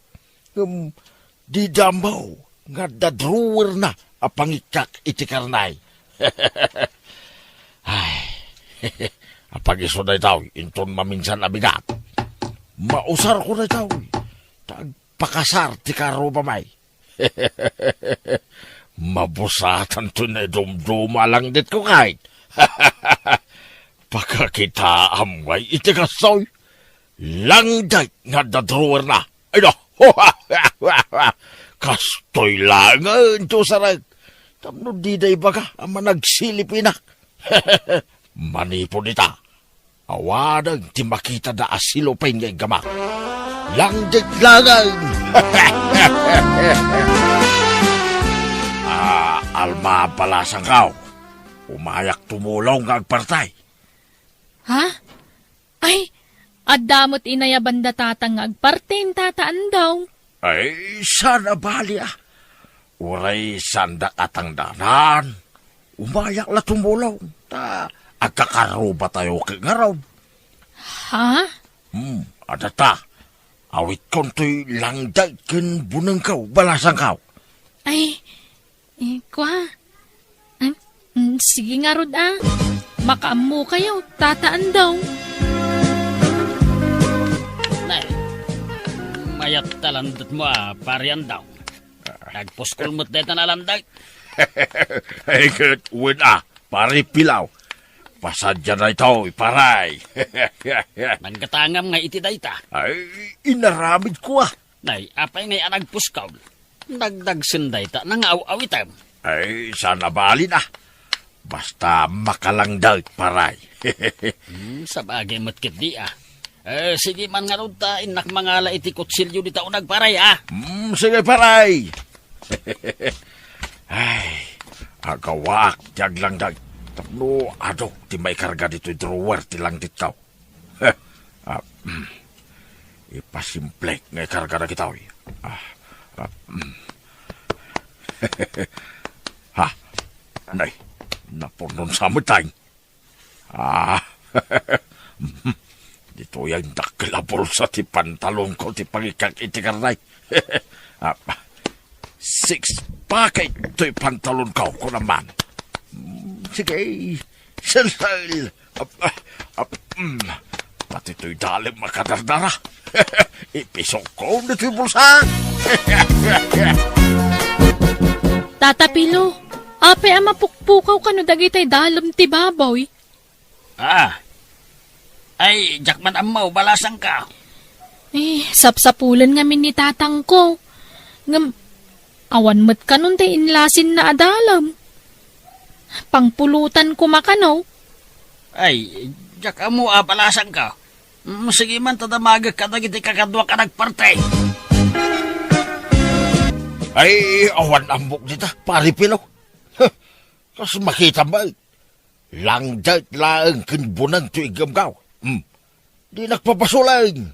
Di damaw nga dadruwer na apangikak iti karnay. Ay, apag iso na itaw, inton maminsan abigat. Mausar ko na itaw. Tagpakasar ti karo pamay. Mabusatan to na dumduma lang dit ko kahit. Pagkakita amway iti kasoy. Langday nga dadruwer na. Ay no, kastoy langan to sarag. Tamno di day baga ang managsilipin Manipon ita. Awadag ti makita da asilo pa ngay gamak. Langdig langan. Alma palasang kaw. Umayak tumulong nga agpartay. Ha? Ay, adamot inayabanda tatang agpartin tataan daw. Ay, sana bali Uray sandak atang danan. Umayak la tumulong. Agkakaroba tayo kagaraw. Ha? Adata. Awit kontoy langday ken bunang kaw, balasang kaw. Ay, kwa. Sige nga rod Makaamu kayo, tataan daw. Nay, mayat talandat mo parian daw. Nagpuskol mo't deta na landay. Ay, kat uwin pari pilaw. Pasadya na ito, iparay. Nanggatangam nga iti dayta. Ay, inaramid ko Nay, apay ngay nagpuskaw. Dagdag sin dayta nang aw-awitam. Ay, sana bali na. Basta makalangdag, paray. Sa bagay matkit di sige man nga ron ta, inak mga laiti kutsilyo di tao nagparay Sige, paray. Ay, agawak, tiyag langdag. Tapno, di may karga dito drawer, tilang ditaw. Ipasimplek ngay karga na kitaw. Ha, anay, napunon sa matay. Dito yung nakalabol sa ti pantalon ko, ti pangikak itikarnay. 6 pack ito'y pantalon ko naman. Sige, sel. Pati ito'y dalim makadardara. Ipisok ko nito'y bulsa. Tata Pilo, ape ama pukpukaw ka no dagitay dalam ti baboy. Ay, jakman amaw, balasang ka. Sapsapulan ngamin ni tatang ko. Awan mo't kanon tay inlasin na adalam. Pangpulutan ko makanaw. Ay, jak amo, balasang ka. Sige man, tadamagag ka dagiti kakadwa ka nagpartay. Ay, awan ambok dita, paripilaw. Kasi makita ba, langdait lang kinbunan to igamgaw. Di nagpapasulang.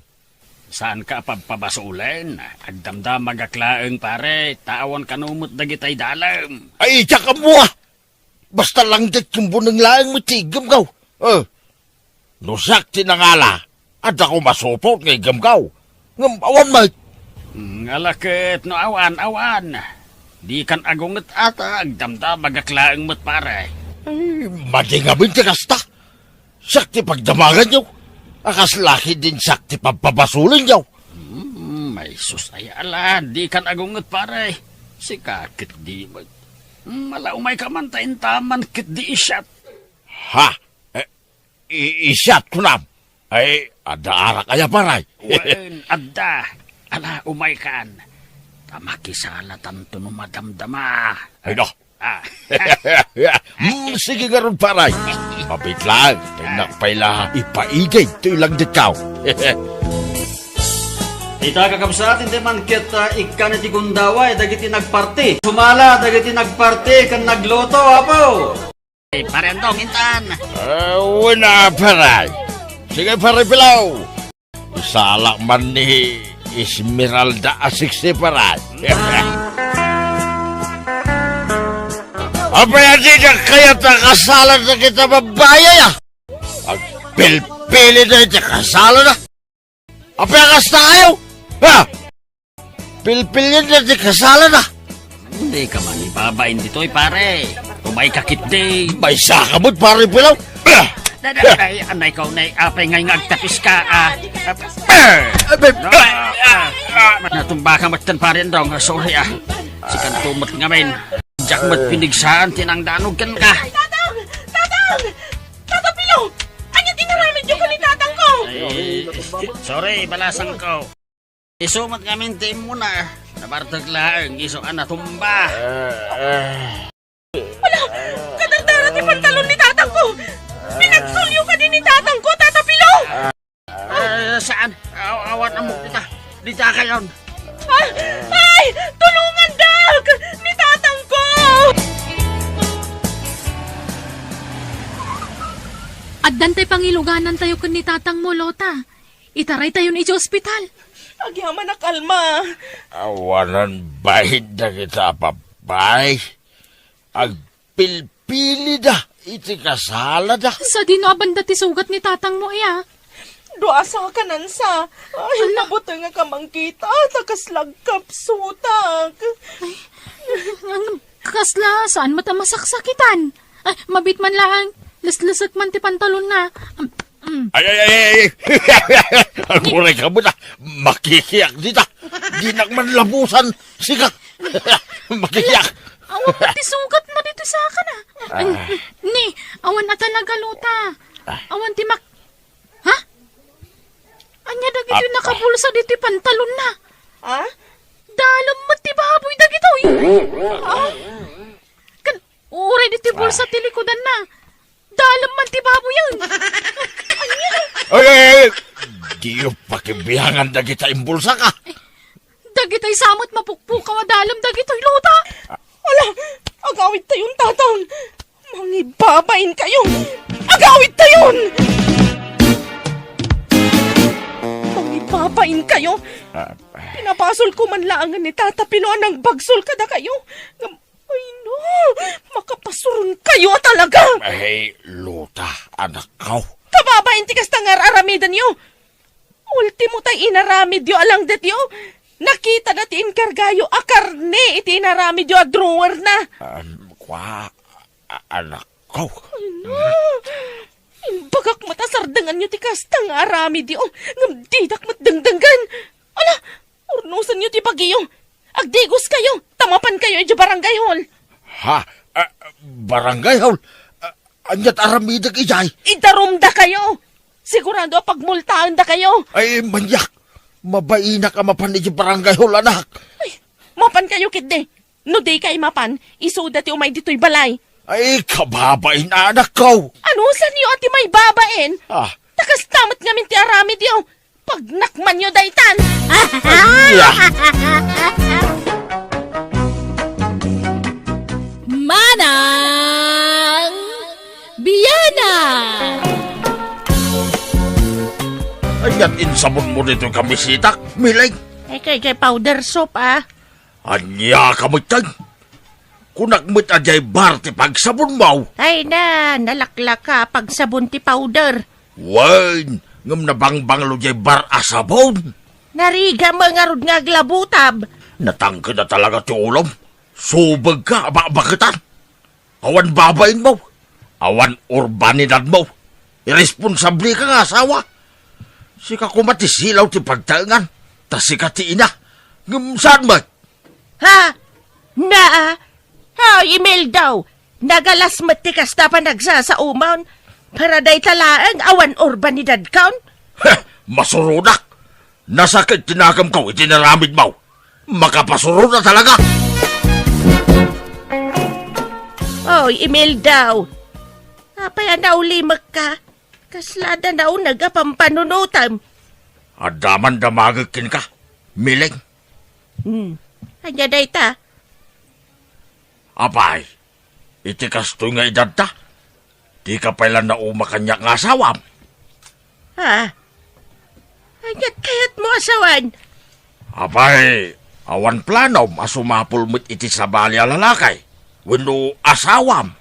Saan ka pagpabasulan? Agdamdam magaklaeng pare, taon kanumot dagitay dalam. Ay, tsaka mo Basta langdait kinbunan lang mo ti igamgaw. Nusak tinangala, at ako masupot ng igamgaw. Awan mo. Ngalakit no awan. Di kan agunget ata, agdamdam magaklaeng mo't pare. Ay, madingabin ti kasta. Sakti pagdamagan nyo. Akas laki din sakti pagpabasulin nyo. May sus ay ala, di kan agunget pare. Si kakit di mo. Malaumay ka man tayin taman kit di isyat. Ha? Isyat ko na. Ay, ada arak kaya paray. Wen, adda. Ala, umay kan. Tamakisala tanto no madamdama. Ay, no. Sige nga ron, paray. Mabit lang. Tinakpayla, ipaigay. Ito ilang dikaw. Ita kakabsat, hindi man kita ikan iti gundaway, dagiti nagparti. Sumala, dagiti nagparti, kan nagloto, apo. Ay, parendong, intan. Wala, paray. Sige, paray pilaw. Isalak man ni Esmeralda asiksi, paray. Apa yan siya kaya kasalan na kita babaya ya? Ang pilpili na ito kasalan na. Apa yan kas tayo? Ha? Pilpili na ito kasalan na. Hindi ka man ibabain dito'y pare. Umay kakit di. May sakamot pare pilaw. Ay, anay ko, nay, apay ngay ngagtapis ka, Natumba ka matan parendong, sorry Sikan tumot ngamin. Jak mat pinigsaan, tinangdanog kan ka. Tatang! Tata Pilo! Anya tinaramid yung ni tatang ko? Sorry, balasang ko. Isumat ngamin team mo na. Nabartag lang, iso ka natumba. Wala! Kadagdaran ni pantalon ni tatang ko! Pinagsulyo ka din ni tatang ko, Tata Pilo! Saan? Awan na mo kita. Dita ka yun. Ay! Tulungan, Dag! Ni tatang ko! Addan tay pangiluganan tayo kun ni tatang mo, Lota. Itaray tayo ni ospital. Agyaman na kalma. Awanan bahid na kita, papay. Agpilpili da. Iti kasala da. Sa dinaban dati sugat ni tatang mo, iya. Doa sa kanansa. Ay, nabuto nga kamangkita. Takas lagkap Kasla, saan mo ta masaksakitan? Ay, mabit man lang. Laslasag man ti pantalon na. Ay. Ang muray ka mo na. Makikiyak dita. Di man labusan. Siga. Makikiyak. Awan mo ti sugat mo dito sa akin Ni, awan na talaga, Lota. Awan ti Ha? Anya dagito yung nakabulsa dito pantalon na. Ha? Dalam mo ti baboy dagito Uray di ti bulsa ti likodan na. Dalam man ti babo yan. Ay! Di yung pakibihangan dagita imbulsa ka. Dagitay samot mapukpuk ka dalam dagitoy luta. Ala, agawit tayon, tatang. Mangibabain kayo. Agawit tayon! Mangibabain kayo. Pinapasol ko man laangan ni tata, pinuan ng bagsol kada kayo. Ay no, makapasurun kayo talaga. Ay, luta, anak ko. Kababain ti kastangar aramidan yo. Ultimo tay inaramid yo alang det yo. Nakita na ti inkargayo a karne iti inaramid yo a drawer na. Anak ko. Imbagak mata sardangan nyo ti kastang aramid yo. Ngamdidak matdangdanggan. Ala, urnusan nyo ti pagiyo. Agdigos kayo, tamapan kayo iti barangay hall. Ha? Barangay hall? Anyat aramidag ijay? Idarumda kayo. Sigurado pagmultaan da kayo. Ay, manyak. Mabaina ka mapan iti barangay hall, anak. Ay, mapan kayo kidde. No di kay mapan, isuda ti umay dito'y balay. Ay, kababain na anak ko. Ano sa niyo ati may babaen? Ah, Takas tamat ngamin ti aramid yo. Pag nakman nyo daytan. Manang Biyana! anyat insabon mo dito kamisita, miling. Kay powder soap Anya kamitay. Kunakmit ajay bar ti pagsabon mo. Ay na, nalaklak ka pag sabon ti powder. Wan, ngam nabangbang lo jay bar asabon. Nariga mga rod nga glabutab. Natangka na talaga ti ulam. Subag ka, bakitan. Awan babain mo. Awan urbanidad mo. Irresponsable ka nga asawa. Sika kumatisilaw ti pagtaangan. Tas sika ti ina. Saan mo? Ha? Email daw. Nagalas mati kasta pa nagsasaumaw. Para day talaang awan urbanidad kaun. Heh, masurunak. Nasakit tinagam ko, itinaramid mo. Makapasuro na talaga. Email daw. Apaya na ulimak ka. Kaslada na nagapampanunutam. Adaman damagakin ka, miling. Anya day ta. Apay, iti kasto nga edad ta. Di ka pala na umakanya nga asawam. Ha? Anyat kayat mo asawan. Apay, awan plano masumapul mo't iti sabali a lalakay. Wano asawam.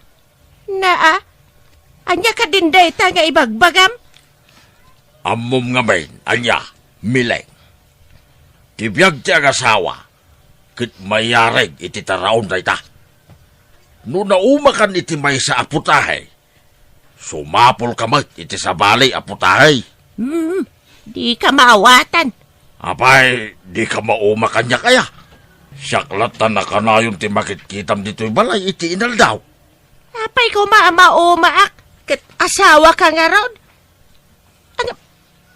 Anya ka din day ta nga ibagbagam? Amom nga main, anya, miling. Tibiyag ti ang asawa, kit mayareg iti taraon day ta. No naumakan iti may sa aputahe, sumapol ka mat iti sabali aputahe. Di ka maawatan. Apay, di ka maumakan niya kaya. Siyaklatan na kanayon ti makitkitam dito'y balay iti inal daw. Apay ko maumaak. Kat asawa ka nga ron.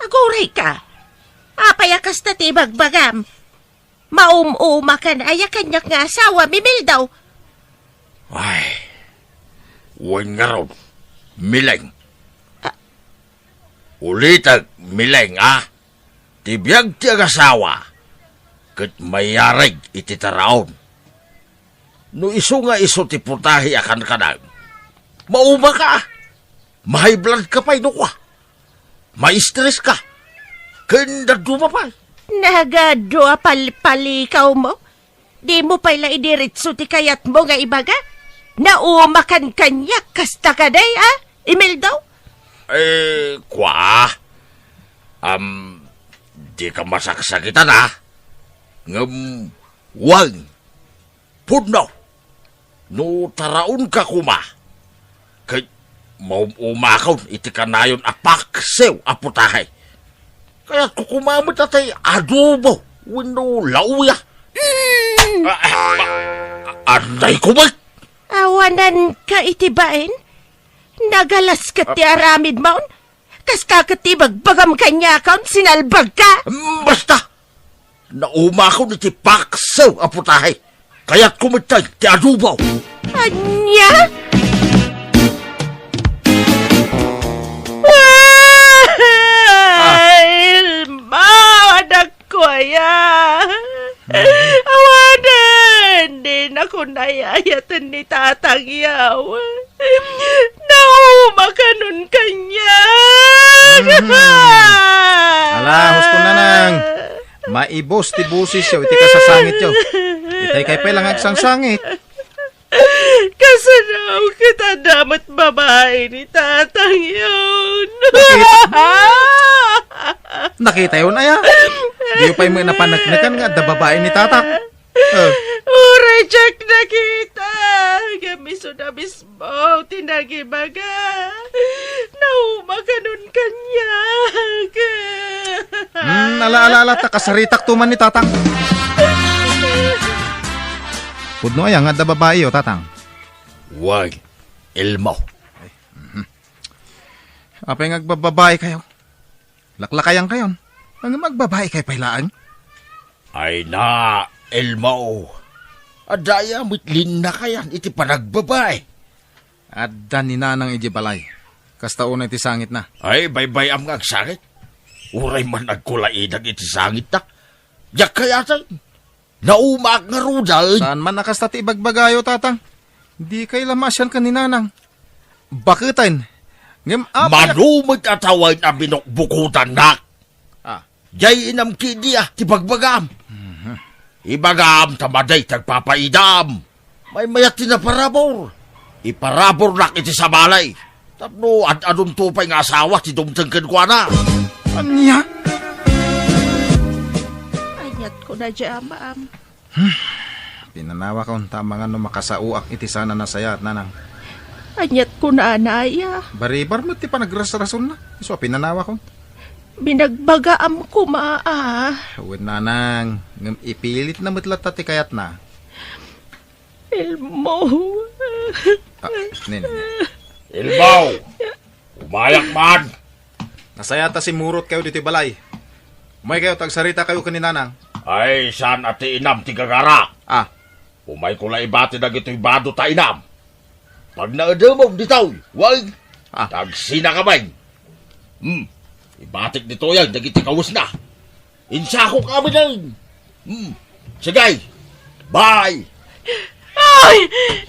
Aguray ka. Apay akas na ti bagbagam. Maumuma ka na ayakan niya nga asawa. Mimil daw. Ay, huwag nga ron. Mileng. Ulitag, mileng, Tibiyag ti ang asawa. Kat mayareg iti taraon. No iso nga iso ti putahi akan kanang. Mauma ka. May blood ka pa ino ka. May stress ka. Kanda dumapay. Nagadwa palikaw mo. Di mo pala idiritso ti kayat mo nga ibaga. Naumakan kanya kasta ka day, Email daw. Di ka masaksakitan, wag. Pudno. No taraon ka kuma. Kay maumakaw iti kanayon apaksew aputahay. Kaya kukumamot atay adobo. Wino lauya. Anday kumay. Awanan ka itibain? Nagalas ka ti aramid maun? Kas kakatibag bagam kanya kaun sinalbag ka? Basta! Naumakaw ni ti paksew aputahay. Kaya't kumitay ti adobo. Anya Anya? Ilma, anak ko ya. Awanan, din ako nayayatan ni Tatang Yaw. Naumakanon kanya. Ala, husto na nang. Maibos ti busis yaw, iti ka sa sangit yaw. Itay kay pelang agsang sangit. Kasanaw kita damat babae ni Tatang yun. Nakita yun aya. Di pa'y may napanagnakan nga da babae ni tatak. Uray, Jack, nakita. Gamiso na mismo, tinagibaga. Naumakanon kanya. Ala, takasaritak tuman ni tatang. Pudno aya nga da babae o tatang. Wag, Elmo. Apay ngagbababae kayo. Laklakayan kayon. Ang magbabae kay pailaan. Ay na, Elmo. Adaya mitlin na kayan, iti panagbabay. Adda ni nanang iji balay. Kasta unay ti sangit na. Ay, baybay am nga agsangit. Uray man nagkulaidag iti sangit na. Yak kaya tayo. Naumak nga rudal. Saan man nakasta ti ibagbagayo tatang? Di kay lamasyan ka ni nanang. Bakitain. Ngem Manumit atawan ang binukbukutan na. Jay inam kidiya, ti pagbagam. Ibagam, tamaday, tagpapaidam. May mayat ti na parabor. Iparabor nak iti sa balay. Tapno, anong tupay nga asawa, ti dumtangkan ko na. Anya? Anyat ko na dyan, ma'am. Pinanawa ko, tama nga no makasauak iti sana na saya at nanang. Anyat ko na, anaya. Baribar mo ti panagras-rason na. So, pinanawa ko. Binagbagaam ko, maa. Uwin nanang, ngam ipilit na matlat ti kayat na. Elmo. Nin. Elmo, umayak man. Nasayata si Murot kayo dito balay. Umay kayo, tagsarita kayo kaninanang. Ay, saan ati inam ti gagara? Umay ko lang ibati na gito'y bado ta inam. Pag naadamom ditaw, wag. Tagsina ka man. Ibatik dito yan, nagiti kawas na. Insako kami lang. Sigay, bye. Ay!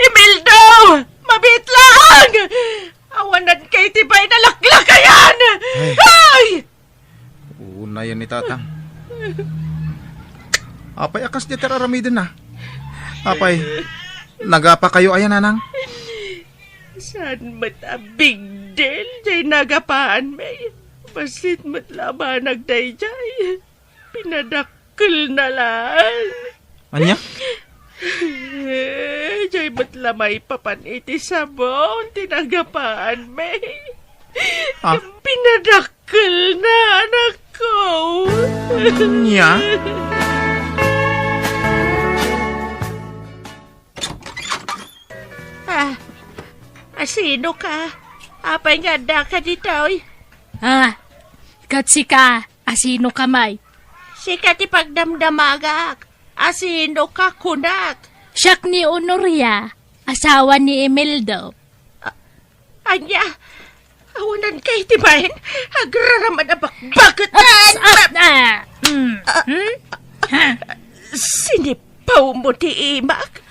Imeldo! Mabit lang! Awanan kay tibay na laklakayan! Ay! Una yan ni tatang. Apay, akas di teraramidin na. Apay, nagapa kayo ayan nanang? Saan mat a big deal jay nagapaan may? Basit mat laban nagdayjay. Pinadakkel na lang. Anya? Jay mat lamay papan iti sabon. Tinagapaan may. Pinadakkel na anak ko. Anya? Sino ka? Apay nga da ka dito eh. Katsi ka, asino kamay. Sika ti pagdamdamagak. Asino ka kunak. Siyak ni Honoria, asawa ni Imeldo. Anya, awanan kay tibahin. Agraraman na bakbakot. Sinipaw mo ti imak.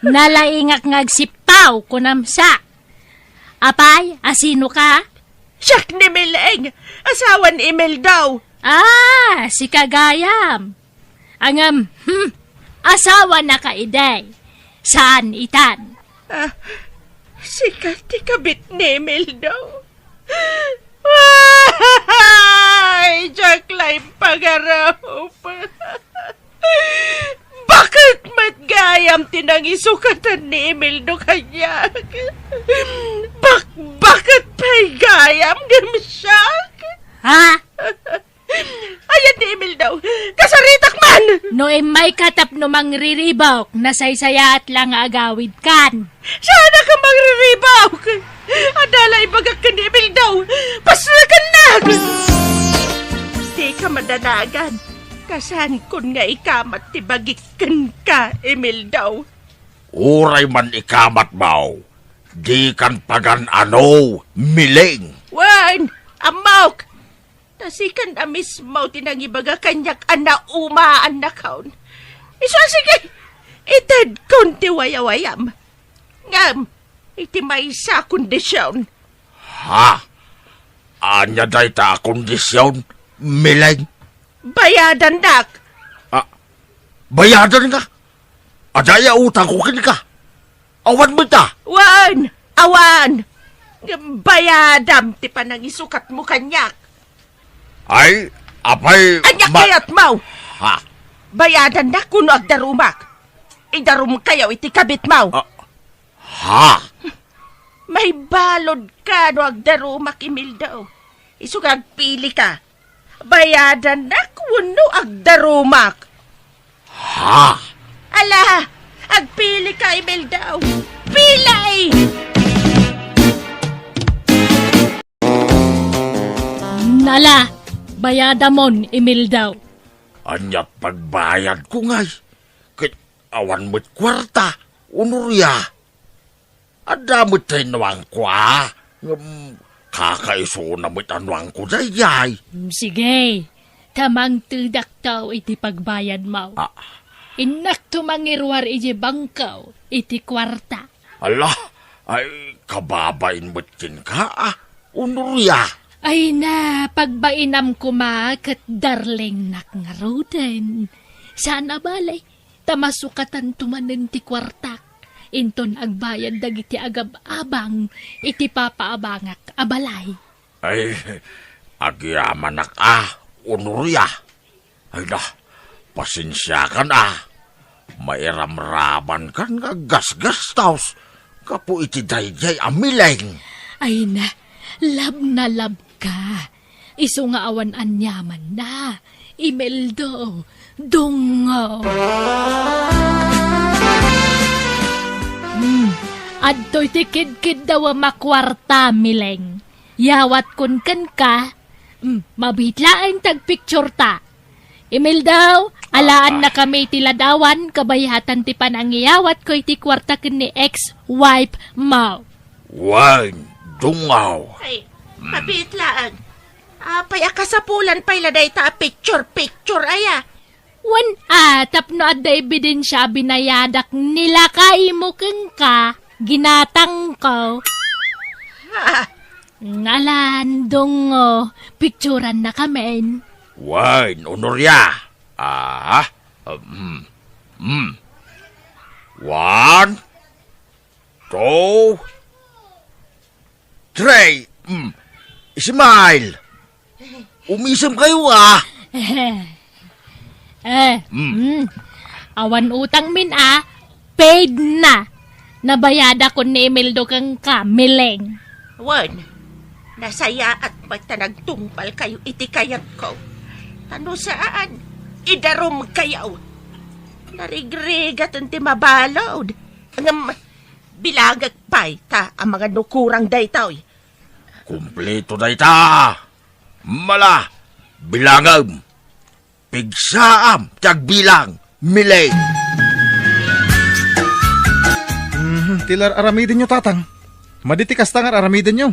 Nalaingak ngagsipaw kunamsa. Apay, asino ka? Siyak ni Mileng, asawa ni Emil daw. Si Kagayam. Angam, asawa na kaiday. Saan itan? Sikat ti kabit ni Emil daw. Ay, Jack Lime pagaraw pa. Bakit matgayam tinangisukatan ni Emil do kanya? Bakit pa'y gayam gamsyak? Ayan ni Emil daw, kasaritak man! No may katap no mangriribawk, nasaysaya at lang agawid kan. Sana ka magriribawk! Adalay bagak ka ni Emil daw, pasrakan na! Di ka madanagan. Kasan kun nga ikamat ti bagikan ka, Emil daw. Uray man ikamat mau. Di kan pagan ano, miling. Wan, amok! Tasikan na mismo tinangibaga kanyak umaan na kaon. Iso sige, itad konti wayawayam. Ngam, iti may sa kondisyon. Ha? Anya day ta kondisyon, miling. Bayadan dak. Bayadan ka? Adaya utang ko kin ka. Awan mo ta. Wan, awan. Bayadam ti panang isukat mo kanyak. Ay, apay... Anyak kayat mau. Ha? Bayadan na kuno agdarumak. Idarum kayaw iti kabit mau. Ha? May balod ka no agdarumak Imelda. Isugag pili ka. Bayadan na kuno agdarumak. Ha? Ala, agpili ka Imelda. Pilay! Nala, bayadamon, Imelda. Anyat pagbayad ko ngay. Kit awan mo't kwarta, unurya. Adamot tayo nawang kwa. Kakaiso na mo't anwang ko dayay. Sige, tamang tudak tao iti pagbayad mo. Inak tumangirwar iti bangkaw, iti kwarta. Ala, ay kababain mo't kin ka unurya. Ay na, pagbainam kuma kat darling nakngarutin. Sana balay, tamasukatan tumanen ti kwartak. Inton agbayad dagiti agab-abang, iti papaabangak abalay. Ay, agyamanak unurya. Ay na, pasensya ka na. Mairamraman kan nga gas-gas taos. Kapo iti dayjay amileng. Ay na lab ka. Iso nga awan anyaman na. Imeldo, dungo. Adto'y tikid-kid daw makwarta, mileng. Yawat kun kan ka, mabitlaan tag-picture ta. Imeldo, alaan na kami tiladawan, kabayatan ti panangiyawat ko iti kwarta ken ni ex-wife mo. Wine, dungaw. Ay, mabitlaan. Apay akasapulan pa'y laday ta picture aya. Wan tapno adda ebidensya binayadak nila kay mo keng ka, ginatang ko. Ngalan, dungo, picturean na kami. Wine, honorya. 1, 2, 3. Smile. Umisam kayo Awan utang min paid na. Nabayada ko ni Imeldo kang kamileng. Wan, nasaya at magtanagtungpal kayo iti kayat ko. Ano saan? Idarom kayaw. Narigrigat ang timabalod. Ang bilagag pa'y ta ang mga nukurang daytaw. Kumpleto na ita. Mala, bilangam. Pigsaam, tagbilang, milay. Tilar aramidin nyo, tatang. Maditikas tangar aramidin nyo.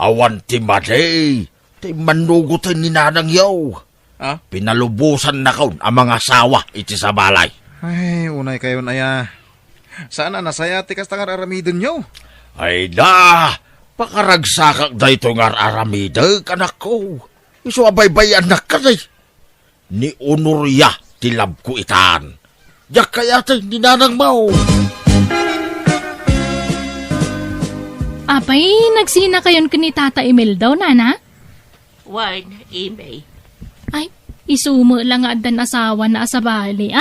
Awan ti maday. Ti manugutin ni nanang yaw. Pinalubusan na kaun ang mga asawa iti sa balay. Ay, unay kayo na ya. Saan na nasaya tikas tangar aramidin nyo? Ay da, pakaragsakak da ito nga aramida, kanak ko. Iso abay-bay anak ka day. Ni Honoria, tilab ko itan. Yak kaya tayo, ni nanang mau. Apay, nagsina kayon kini Tata Imeldo, nana? Wan, imay. Ay, isumo lang nga adan asawa na asabali,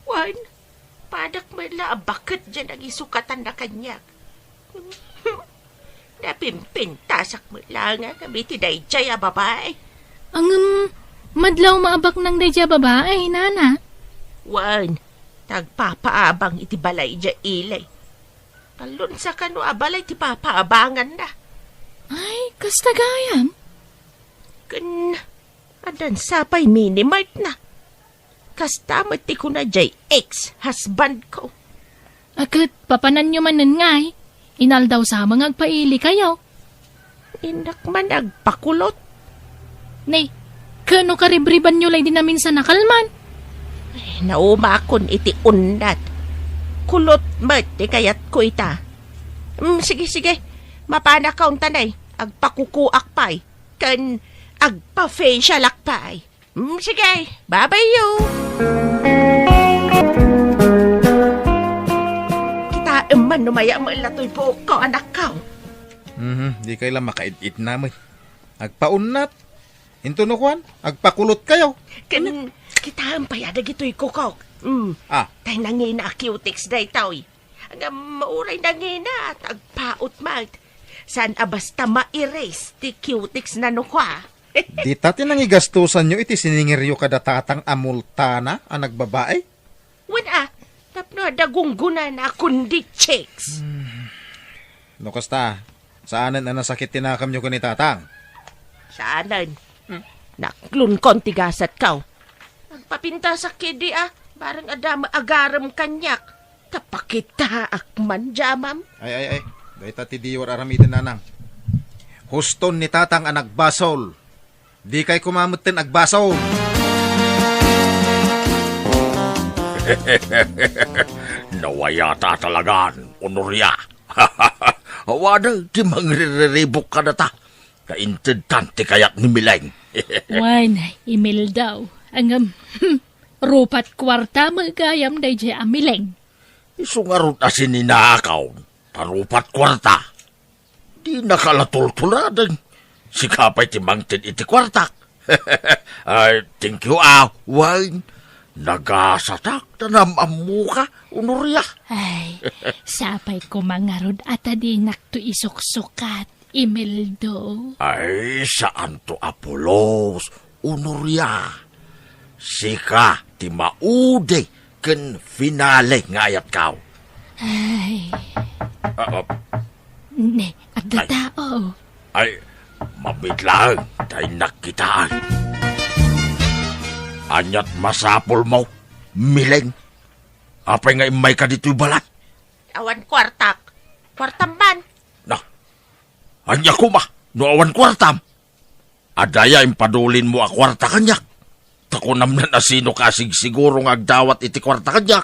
Wan, padak mo lang bakit dyan ang isukatan na kanya. Napimpintasak mo lang nga kami tinayjay babae. Ang madlaw maabak ng dayja babae, nana. Wan, tagpapaabang iti balay dya ilay. Talon sa kano abalay ti papaabangan na. Ay, kastagayam. Adan sapay minimart na. Kastamot ti ko na jay ex-husband ko. Agad, papanan nyo manan nga eh. Inal daw sa mga agpaili kayo. Inak man agpakulot. Nay, kano karibriban nyo lang din namin sa nakalman? Naumakon iti undat. Kulot mat, ti kayat ko ita. Sige, sige. Mapana kaun tanay. Agpakukuak pa'y. Kan agpa-facial akpay. Sige, bye-bye you. Kita man numaya malatoy po ko anak ka. Di kayo lang makaidit na mo. Agpaunat. Into no kwan, agpakulot kayo. Kan kita ang payadag ito'y kukok. Tay nangina cutics day taw'y. Ang mauray nangina at agpaot mat. San abasta ma-erase ti cutics na nukwa. Di tati nang igastusan nyo iti siningiryo kada tatang amultana ang nagbabae? Wala, tapno dagungguna na kundi chicks. No kasta, saanan na nasakit tinakam nyo ko ni tatang? Saanan? Naklun konti gasat kaw. Nagpapinta sa kidi barang adama agaram kanyak. Tapakita akman jamam. Ay. Dahil tati diwar aramitin nanang. Huston ni tatang ang nagbasol. Di kay kumamutin agbasol. Nawayata talagan, Honoria. Wala, di mangriribok ka na ta. Kaintintante kaya't ni Mileng. Wan, email daw. Ang rupat kwarta magayam day jay amileng. Isungarot na sininakaw. Tarupat kwarta. Di nakalatultuladan. Sikapay timangtin iti kwartak. Ay, thank you, wine. Nagasatak na namamu ka, Honoria. Ay, sapay ko mangarod at adinak to isuksukat, Imeldo. Ay, saan to Apolos, Honoria? Sika, ti maude, ken finale ngayat kaw. Ay, ne, at Ay. tao. Ay, mabitlang, tayo nakitaan. Anyat masapol mo, Mileng. Apay nga imay ka dito'y balat. Awan kwartak. Kwartam man. Na, anya ko ma, no awan kwartam. Adaya impadulin mo a kwarta kanyak. Takunam na sino kasig siguro nga agdawat iti kwarta kanyak.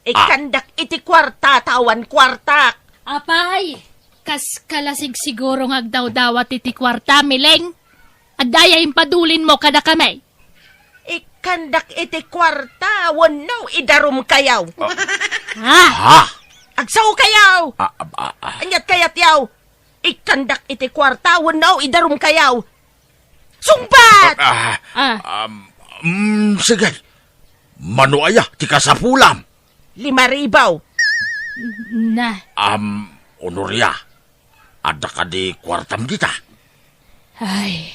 Ikandak iti kwarta, tawan kwartak. Apay, kas kalasig siguro ngagdaw-dawat iti kwarta, Mileng. Adaya impadulin mo kada kamay. Ikandak iti kwarta, wano idarum kayaw. Ha? Ha? Agsaw kayaw. Ah. Anyat kayat yaw. Ikandak iti kwarta, wano idarum kayaw. Sumbat! Sige. Manuaya, ti kasapulam. 5,000. Na, Honoria, ada ka di kwartam kita. ay,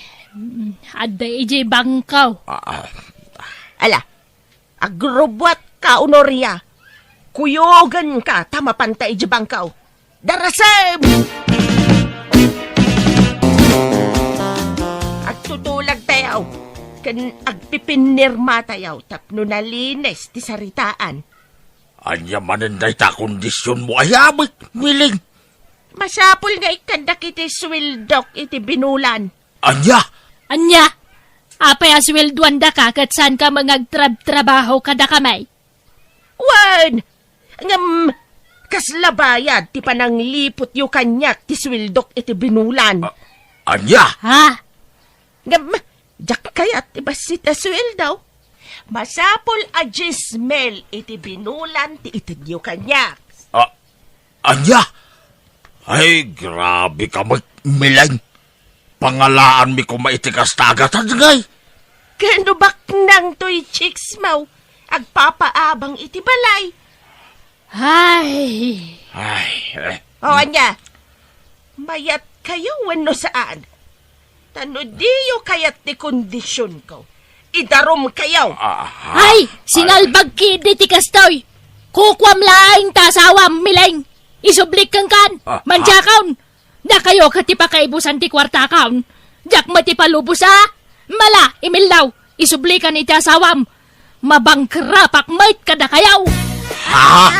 adda ijay bangkaw. Ala, agrobwat ka, Honoria. Kuyogan ka, tama pantay jabangkaw. Darasem! At tutulag tayaw. Kan agpipinirma tayaw. Tapno nalines ti saritaan. Anya mananday ta kondisyon mo ayamit, Mileng. Masapol nga ikandak iti swildok iti binulan. Anya? Anya, apay aswelduan da ka kat saan ka mangagtrabaho kada kamay. Wan! Ngam, kaslabayad ti panang lipot yu kanyak ti swildok iti binulan. Anya? Ha? Ngam, jak kayat ti basit a sweldaw. Masapol a gismel iti binulan ti iti yu kanyak. Anya? Ay, grabe ka, Mileng. Pangalaan mi ko maitikas tagatan, ngay. Kano bak nang to'y chicks mau, agpapaabang iti balay. Ay, O, anya, mayat kayo wano saan. Tano diyo kayat ti kondisyon ko. Idarom kayaw. ay, sinalbag kidi ti kastoy. Kukwam laing tasawam, Mileng. Isublik kang kan, manjakawn. Na kayo katipa kaibusan ti kwarta kaon. Jak mati palubos Mala, imil daw. Isublikan iti asawam. Mabangkrapak mait kada kayaw. Ha?